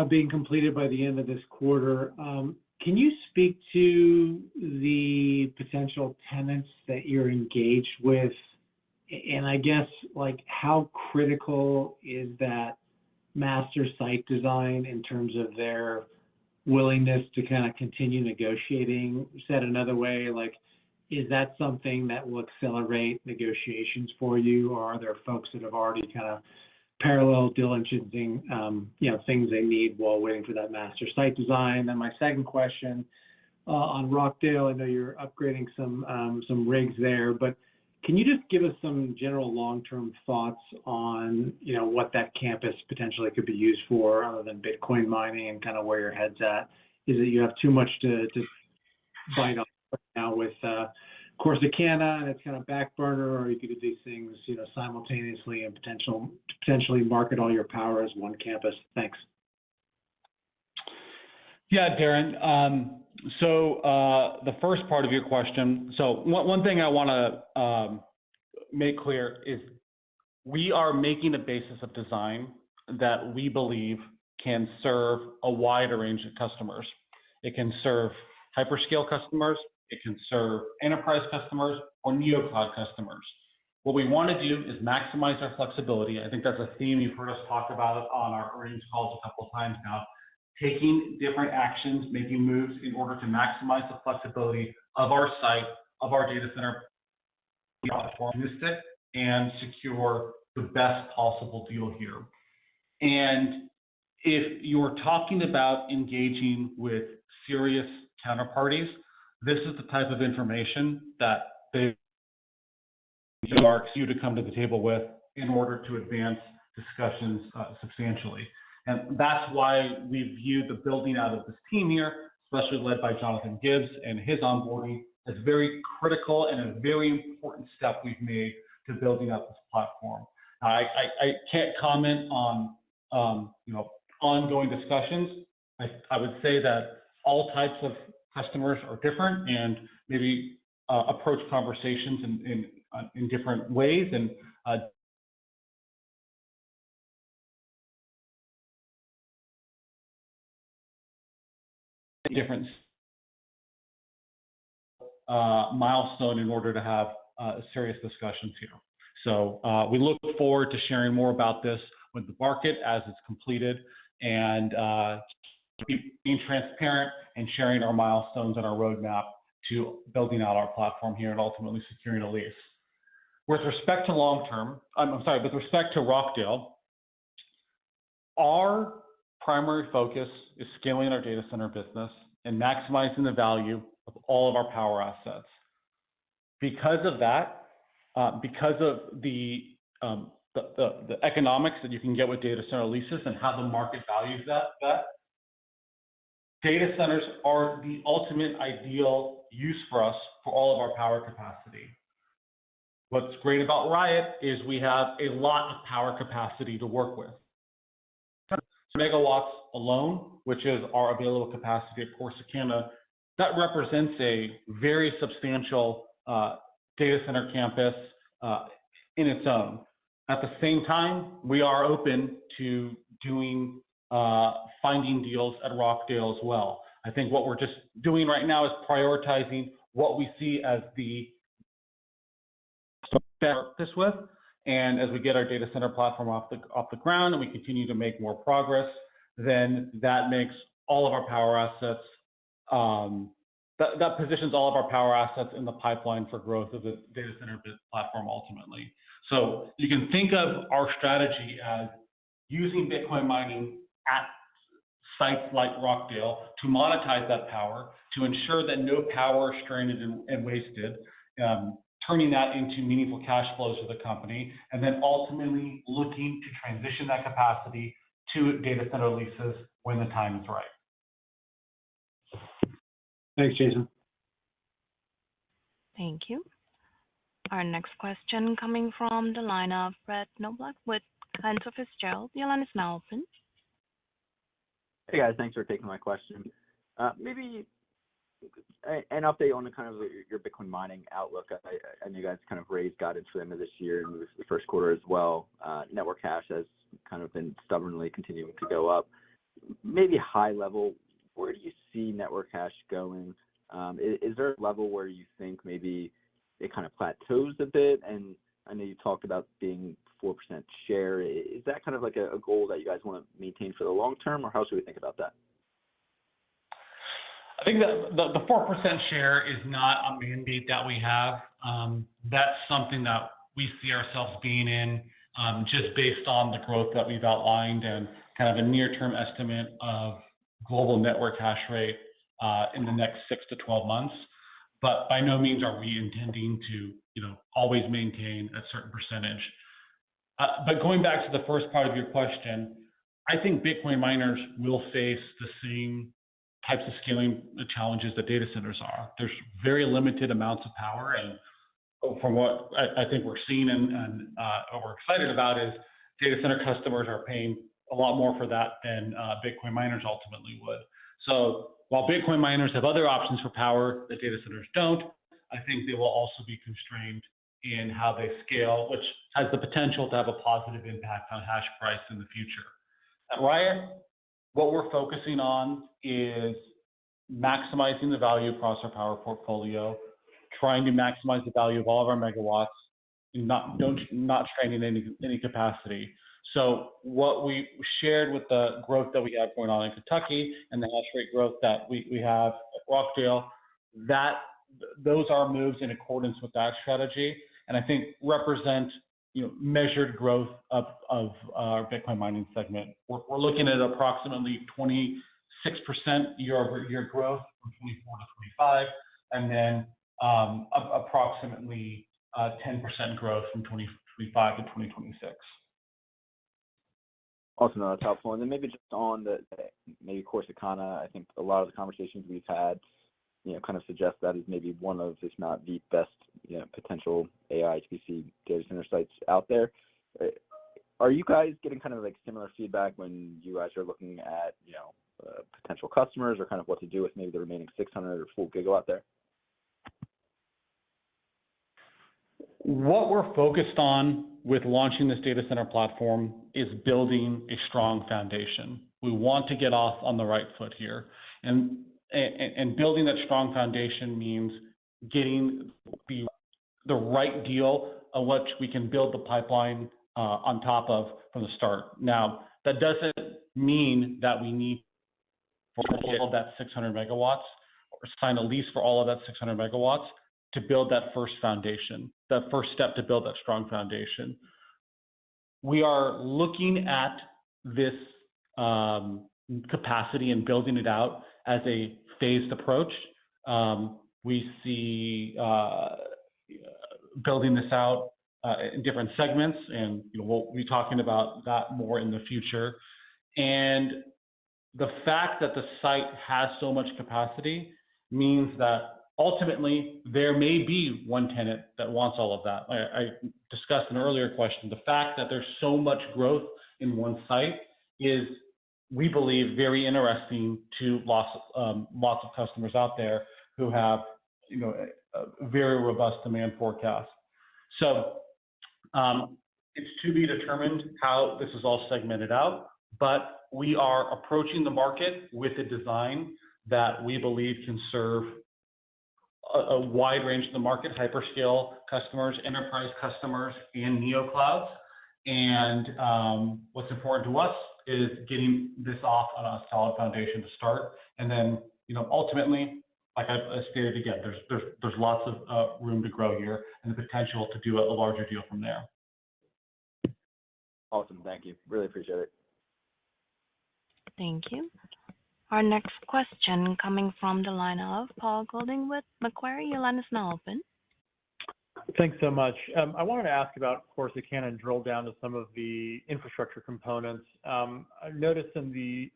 being completed by the end of this quarter. Can you speak to the potential tenants that you're engaged with? And I guess, like, how critical is that master site design in terms of their willingness to kind of continue negotiating? Said another way, like, is that something that will accelerate negotiations for you, or are there folks that have already kind of parallel diligencing, things they need while waiting for that master site design? Then my second question on Rockdale, I know you're upgrading some rigs there, but can you just give us some general long-term thoughts on, what that campus potentially could be used for other than Bitcoin mining and kind of where your head's at? Is it you have too much to bite off right now with Corsicana and it's kind of back burner, or you could do these things, simultaneously and potentially market all your power as one campus? Thanks. Yeah, Darren. So the first part of your question. So one thing I want to make clear is we are making a basis of design that we believe can serve a wider range of customers. It can serve hyperscale customers, it can serve enterprise customers, or neocloud customers. What we want to do is maximize our flexibility. I think that's a theme you've heard us talk about on our earnings calls a couple of times now. Taking different actions, making moves in order to maximize the flexibility of our site, of our data center, opportunistic, and secure the best possible deal here. And if you're talking about engaging with serious counterparties, this is the type of information that they ask you to come to the table with in order to advance discussions substantially. And that's why we view the building out of this team here, especially led by Jonathan Gibbs and his onboarding, as very critical and a very important step we've made to building up this platform. I can't comment on ongoing discussions. I would say that all types of customers are different and maybe approach conversations in different ways, and different milestone in order to have serious discussions here. So we look forward to sharing more about this with the market as it's completed, and being transparent and sharing our milestones and our roadmap to building out our platform here and ultimately securing a lease. With respect to with respect to Rockdale, our primary focus is scaling our data center business and maximizing the value of all of our power assets. Because of that, because of the economics that you can get with data center leases and how the market values that data centers are the ultimate ideal use for us for all of our power capacity. What's great about Riot is we have a lot of power capacity to work with. Megawatts alone, which is our available capacity at Corsicana, that represents a very substantial data center campus in its own. At the same time, we are open to doing finding deals at Rockdale as well. I think what we're just doing right now is prioritizing what we see as the start this with. And as we get our data center platform off the ground and we continue to make more progress, then that makes all of our power assets, that positions all of our power assets in the pipeline for growth of the data center platform ultimately. So you can think of our strategy as using Bitcoin mining at sites like Rockdale to monetize that power, to ensure that no power is stranded and wasted, turning that into meaningful cash flows for the company, and then ultimately looking to transition that capacity to data center leases when the time is right. Thanks, Jason. Thank you. Our next question coming from the line of Brett Knoblauch with Cantor Fitzgerald. Your line is now open. Hey guys, thanks for taking my question. Maybe an update on the kind of your Bitcoin mining outlook. I know you guys kind of raised guidance for the end of this year and the first quarter as well. Network hash has kind of been stubbornly continuing to go up. Maybe high level, where do you see network hash going? Is there a level where you think maybe it kind of plateaus a bit? And I know you talked about being 4% share. Is that kind of like a goal that you guys want to maintain for the long term, or how should we think about that? I think that the 4% share is not a mandate that we have. That's something that we see ourselves being in just based on the growth that we've outlined and kind of a near-term estimate of global network hash rate in the next 6 to 12 months. But by no means are we intending to, always maintain a certain percentage. But going back to the first part of your question, I think Bitcoin miners will face the same types of scaling challenges that data centers are. There's very limited amounts of power, and from what I think we're seeing and what we're excited about is data center customers are paying a lot more for that than Bitcoin miners ultimately would. So while Bitcoin miners have other options for power that data centers don't, I think they will also be constrained in how they scale, which has the potential to have a positive impact on hash price in the future. At Riot, what we're focusing on is maximizing the value across our power portfolio, trying to maximize the value of all of our megawatts, and not straining any capacity. So what we shared with the growth that we have going on in Kentucky and the hash rate growth that we have at Rockdale, those are moves in accordance with that strategy, and I think represent measured growth of our Bitcoin mining segment. We're looking at approximately 26% year-over-year growth from 24 to 25, and then approximately 10% growth from 2025 to 2026. Awesome, that's helpful. And then maybe just on the maybe Corsicana, I think a lot of the conversations we've had, kind of suggest that is maybe one of, if not the best, potential AI HPC data center sites out there. Are you guys getting kind of like similar feedback when you guys are looking at, potential customers or kind of what to do with maybe the remaining 600 or full gigawatt there? What we're focused on with launching this data center platform is building a strong foundation. We want to get off on the right foot here. And building that strong foundation means getting the right deal on which we can build the pipeline on top of from the start. Now, that doesn't mean that we need all of that 600 megawatts or sign a lease for all of that 600 megawatts to build that first foundation, that first step to build that strong foundation. We are looking at this capacity and building it out as a phased approach. We see building this out in different segments, and we'll be talking about that more in the future. And the fact that the site has so much capacity means that ultimately there may be one tenant that wants all of that. I discussed in an earlier question, the fact that there's so much growth in one site is, we believe, very interesting to lots of customers out there who have a very robust demand forecast. So it's to be determined how this is all segmented out, but we are approaching the market with a design that we believe can serve a wide range of the market: hyperscale customers, enterprise customers, and neoclouds. And what's important to us is getting this off on a solid foundation to start, and then ultimately, like I stated again, there's lots of room to grow here and the potential to do a larger deal from there. Awesome, thank you. Really appreciate it. Thank you. Our next question coming from the line of Paul Golding with Macquarie. Your line is now open. Thanks so much. I wanted to ask about Corsicana and drill down to some of the infrastructure components. I noticed in the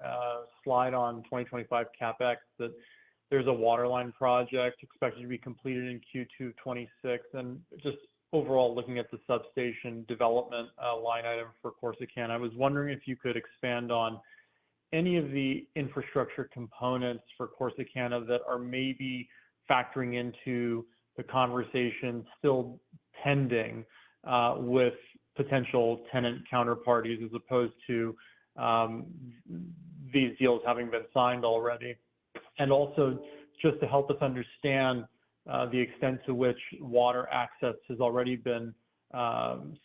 slide on 2025 CapEx that there's a waterline project expected to be completed in Q2 26, and just overall looking at the substation development line item for Corsicana, I was wondering if you could expand on any of the infrastructure components for Corsicana that are maybe factoring into the conversation still pending with potential tenant counterparties as opposed to these deals having been signed already? And also, just to help us understand the extent to which water access has already been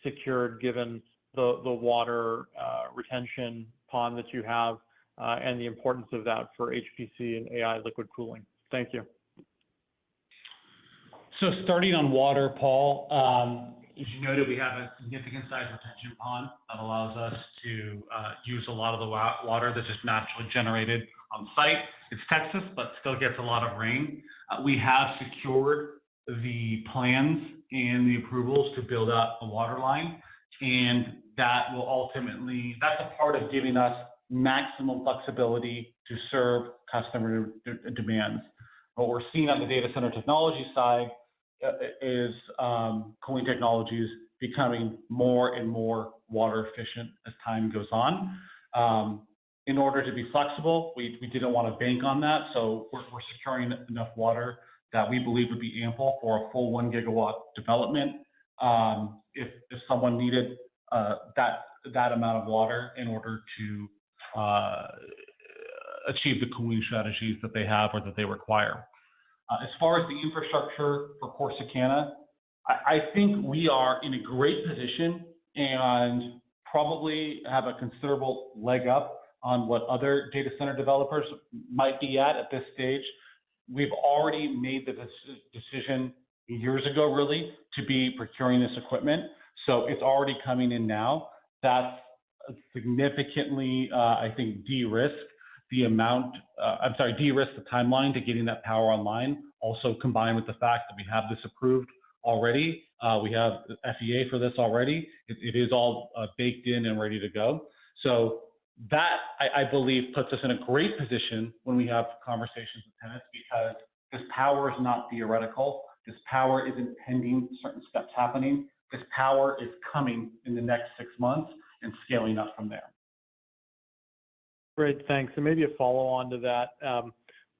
secured given the water retention pond that you have and the importance of that for HPC and AI liquid cooling. Thank you. So starting on water, Paul, as you noted, we have a significant size retention pond that allows us to use a lot of the water that's just naturally generated on site. It's Texas, but still gets a lot of rain. We have secured the plans and the approvals to build out a water line, and that will ultimately, that's a part of giving us maximum flexibility to serve customer demands. What we're seeing on the data center technology side is cooling technologies becoming more and more water efficient as time goes on. In order to be flexible, we didn't want to bank on that, so we're securing enough water that we believe would be ample for a full 1 gigawatt development. If someone needed that amount of water in order to achieve the cooling strategies that they have or that they require. As far as the infrastructure for Corsicana, I think we are in a great position and probably have a considerable leg up on what other data center developers might be at this stage. We've already made the decision years ago, really, to be procuring this equipment. So it's already coming in now. That's significantly, I think, de-risk the timeline to getting that power online. Also combined with the fact that we have this approved already. We have the FEA for this already. It is all baked in and ready to go. So that, I believe, puts us in a great position when we have conversations with tenants because this power is not theoretical. This power isn't pending certain steps happening. This power is coming in the next 6 months and scaling up from there. Great, thanks. And maybe a follow-on to that.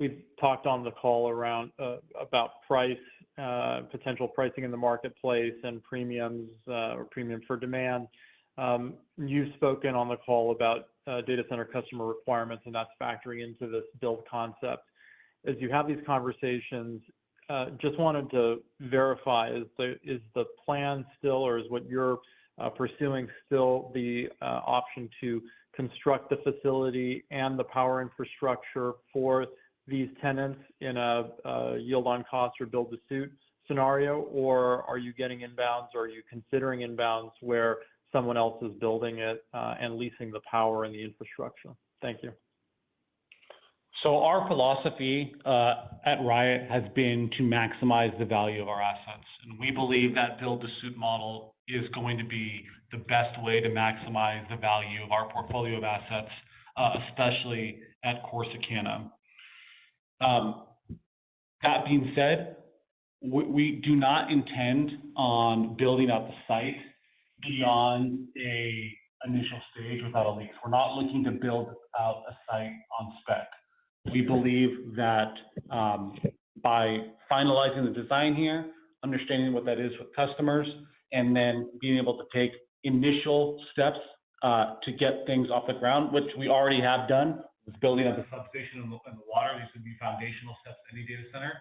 We've talked on the call around about price, potential pricing in the marketplace and premiums or premium for demand. You've spoken on the call about data center customer requirements, and that's factoring into this build concept. As you have these conversations, just wanted to verify, is the plan still, or is what you're pursuing still the option to construct the facility and the power infrastructure for these tenants in a yield on cost or build to suit scenario, or are you getting inbounds, or are you considering inbounds where someone else is building it and leasing the power and the infrastructure? Thank you. So our philosophy at Riot has been to maximize the value of our assets. And we believe that build-to-suit model is going to be the best way to maximize the value of our portfolio of assets, especially at Corsicana. That being said, we do not intend on building out the site beyond a initial stage without a lease. We're not looking to build out a site on spec. We believe that by finalizing the design here, understanding what that is with customers, and then being able to take initial steps to get things off the ground, which we already have done with building up the substation and the water. These would be foundational steps to any data center.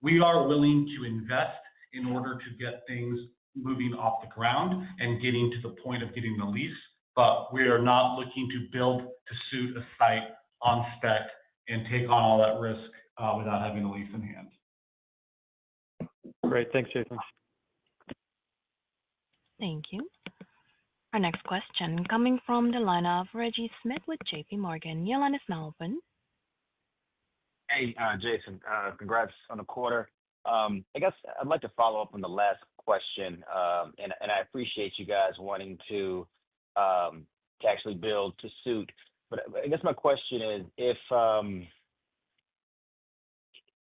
We are willing to invest in order to get things moving off the ground and getting to the point of getting the lease, but we are not looking to build to suit a site on spec and take on all that risk without having a lease in hand. Great. Thanks, Jason. Thank you. Our next question coming from the line of Reggie Smith with JP Morgan. Your line is now open. Hey, Jason, congrats on the quarter. I guess I'd like to follow up on the last question, and I appreciate you guys wanting to actually build to suit. But I guess my question is,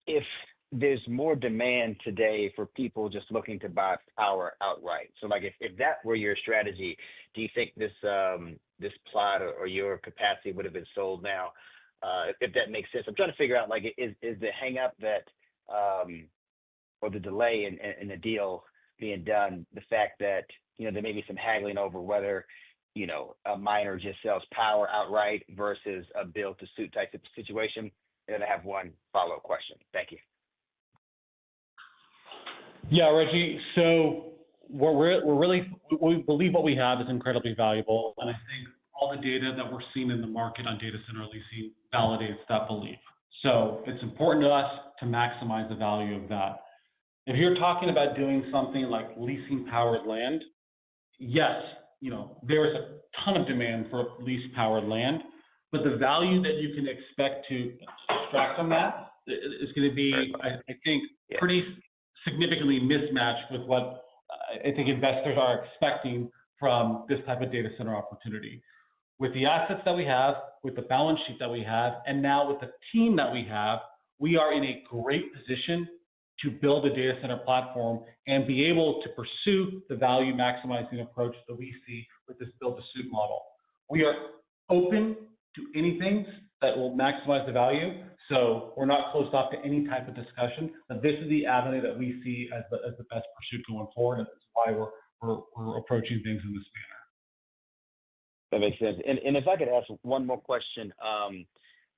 if there's more demand today for people just looking to buy power outright. So like if that were your strategy, do you think this plot or your capacity would have been sold now? If that makes sense. I'm trying to figure out like is the hang up that or the delay in the deal being done, the fact that there may be some haggling over whether a miner just sells power outright versus a build to suit type of situation. And I have one follow-up question. Thank you. Yeah, Reggie. So we believe what we have is incredibly valuable, and I think all the data that we're seeing in the market on data center leasing validates that belief. So it's important to us to maximize the value of that. If you're talking about doing something like leasing powered land, yes, there is a ton of demand for leased powered land, but the value that you can expect to extract from that is going to be, I think, pretty significantly mismatched with what I think investors are expecting from this type of data center opportunity. With the assets that we have, with the balance sheet that we have, and now with the team that we have, we are in a great position to build a data center platform and be able to pursue the value maximizing approach that we see with this build to suit model. We are open to anything that will maximize the value, so we're not closed off to any type of discussion. But this is the avenue that we see as the best pursuit going forward, and that's why we're approaching things in this manner. That makes sense. And if I could ask one more question,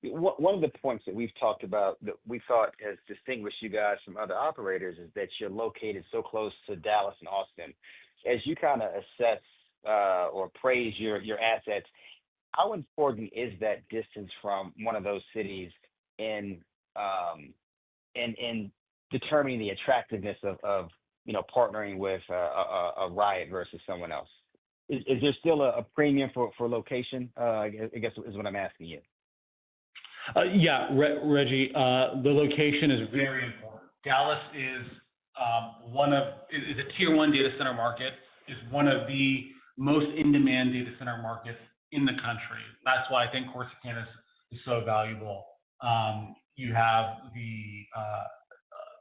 one of the points that we've talked about that we thought has distinguished you guys from other operators is that you're located so close to Dallas and Austin. As you kind of assess or appraise your assets, how important is that distance from one of those cities in determining the attractiveness of partnering with a Riot versus someone else? Is there still a premium for location? I guess is what I'm asking you. Yeah, Reggie, the location is very important. Dallas is is a tier one data center market, is one of the most in-demand data center markets in the country. That's why I think Corsicana is so valuable. You have the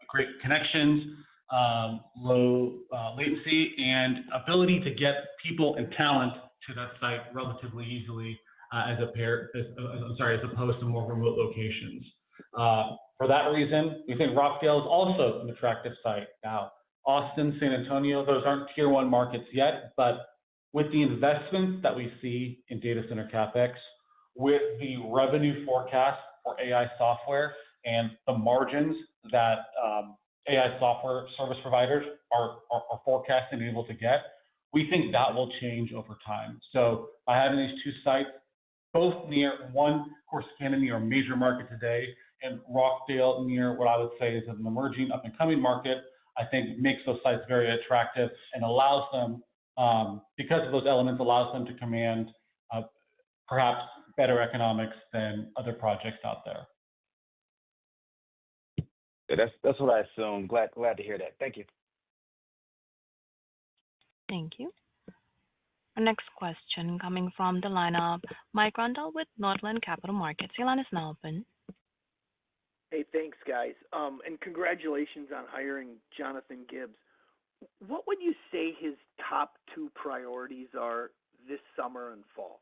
great connections, low latency, and ability to get people and talent to that site relatively easily as opposed to more remote locations. For that reason, we think Rockdale is also an attractive site. Now, Austin, San Antonio, those aren't tier one markets yet, but with the investments that we see in data center CapEx, with the revenue forecast for AI software and the margins that AI software service providers are forecasting and able to get, we think that will change over time. So by having these two sites, both near Corsicana near a major market today, and Rockdale near what I would say is an emerging up and coming market, I think makes those sites very attractive and allows them, because of those elements, allows them to command perhaps better economics than other projects out there. Yeah, that's what I assume. Glad to hear that. Thank you. Thank you. Our next question coming from the line of Mike Rundle with Northland Capital Markets. Your line is now open. Hey, thanks, guys. And congratulations on hiring Jonathan Gibbs. What would you say his top two priorities are this summer and fall?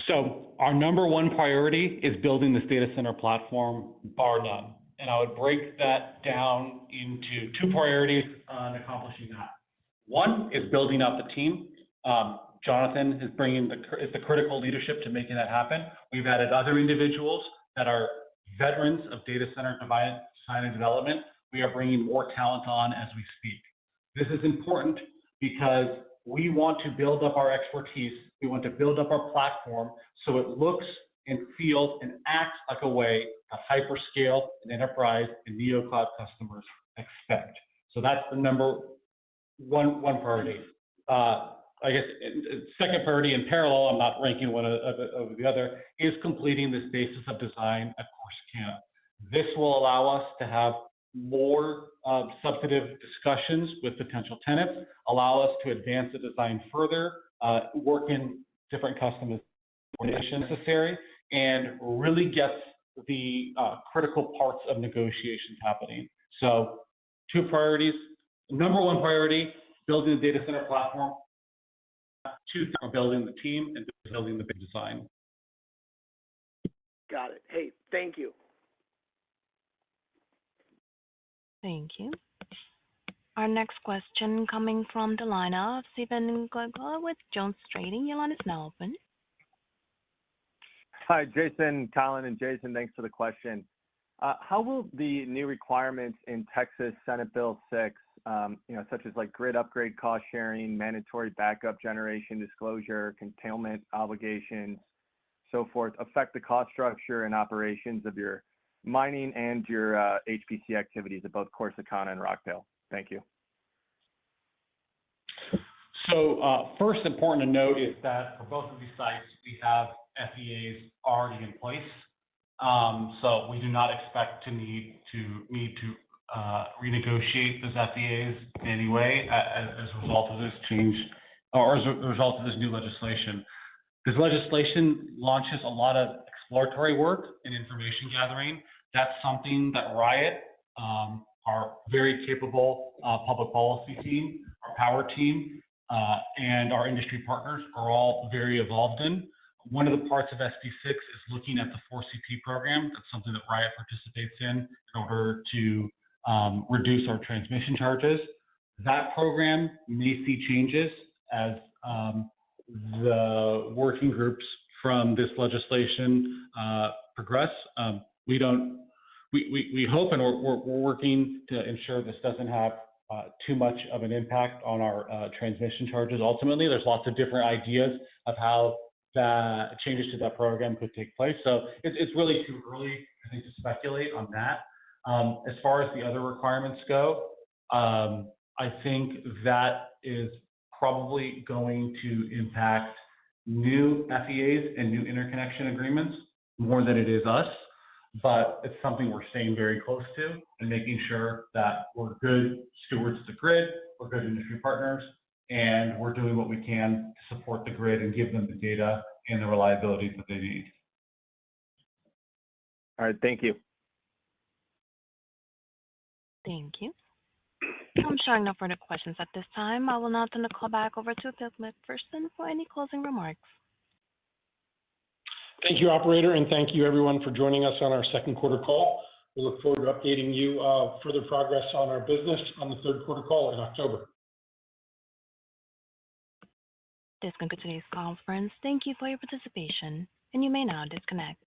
So our number one priority is building this data center platform, bar none. And I would break that down into two priorities on accomplishing that. One is building out the team. Jonathan is bringing the critical leadership to making that happen. We've added other individuals that are veterans of data center design and development. We are bringing more talent on as we speak. This is important because we want to build up our expertise. We want to build up our platform so it looks and feels and acts like a way that hyperscale and enterprise and neocloud customers expect. So that's the number one priority. I guess second priority in parallel, I'm not ranking one over the other, is completing this basis of design at Corsicana. This will allow us to have more substantive discussions with potential tenants, allow us to advance the design further, work in different customization necessary, and really gets the critical parts of negotiations happening. So 2 priorities. Number 1 priority, building the data center platform. 2, building the team and building the big design. Got it. Hey, thank you. Thank you. Our next question coming from the line of Stephen Glagola with Jones Trading. Your line is now open. Hi, Jason, Colin, and Jason. Thanks for the question. How will the new requirements in Texas Senate Bill 6, such as like grid upgrade cost sharing, mandatory backup generation disclosure, curtailment obligations, so forth, affect the cost structure and operations of your mining and your HPC activities at both Corsicana and Rockdale? Thank you. So first important to note is that for both of these sites, we have FEAs already in place. So we do not expect to need to renegotiate those FEAs in any way as a result of this change or as a result of this new legislation. This legislation launches a lot of exploratory work and information gathering. That's something that Riot, our very capable public policy team, our power team, and our industry partners are all very involved in. One of the parts of SB6 is looking at the 4CP program. That's something that Riot participates in order to reduce our transmission charges. That program may see changes as the working groups from this legislation progress. We hope and we're working to ensure this doesn't have too much of an impact on our transmission charges. Ultimately, there's lots of different ideas of how the changes to that program could take place. So it's really too early, I think, to speculate on that. As far as the other requirements go, I think that is probably going to impact new FEAs and new interconnection agreements more than it is us. But it's something we're staying very close to and making sure that we're good stewards of the grid, we're good industry partners, and we're doing what we can to support the grid and give them the data and the reliability that they need. All right, thank you. Thank you. I'm showing no further questions at this time. I will now turn the call back over to Phil McPherson for any closing remarks. Thank you, operator, and thank you everyone for joining us on our second quarter call. We look forward to updating you further progress on our business on the third quarter call in October. This concludes today's conference. Thank you for your participation, and you may now disconnect.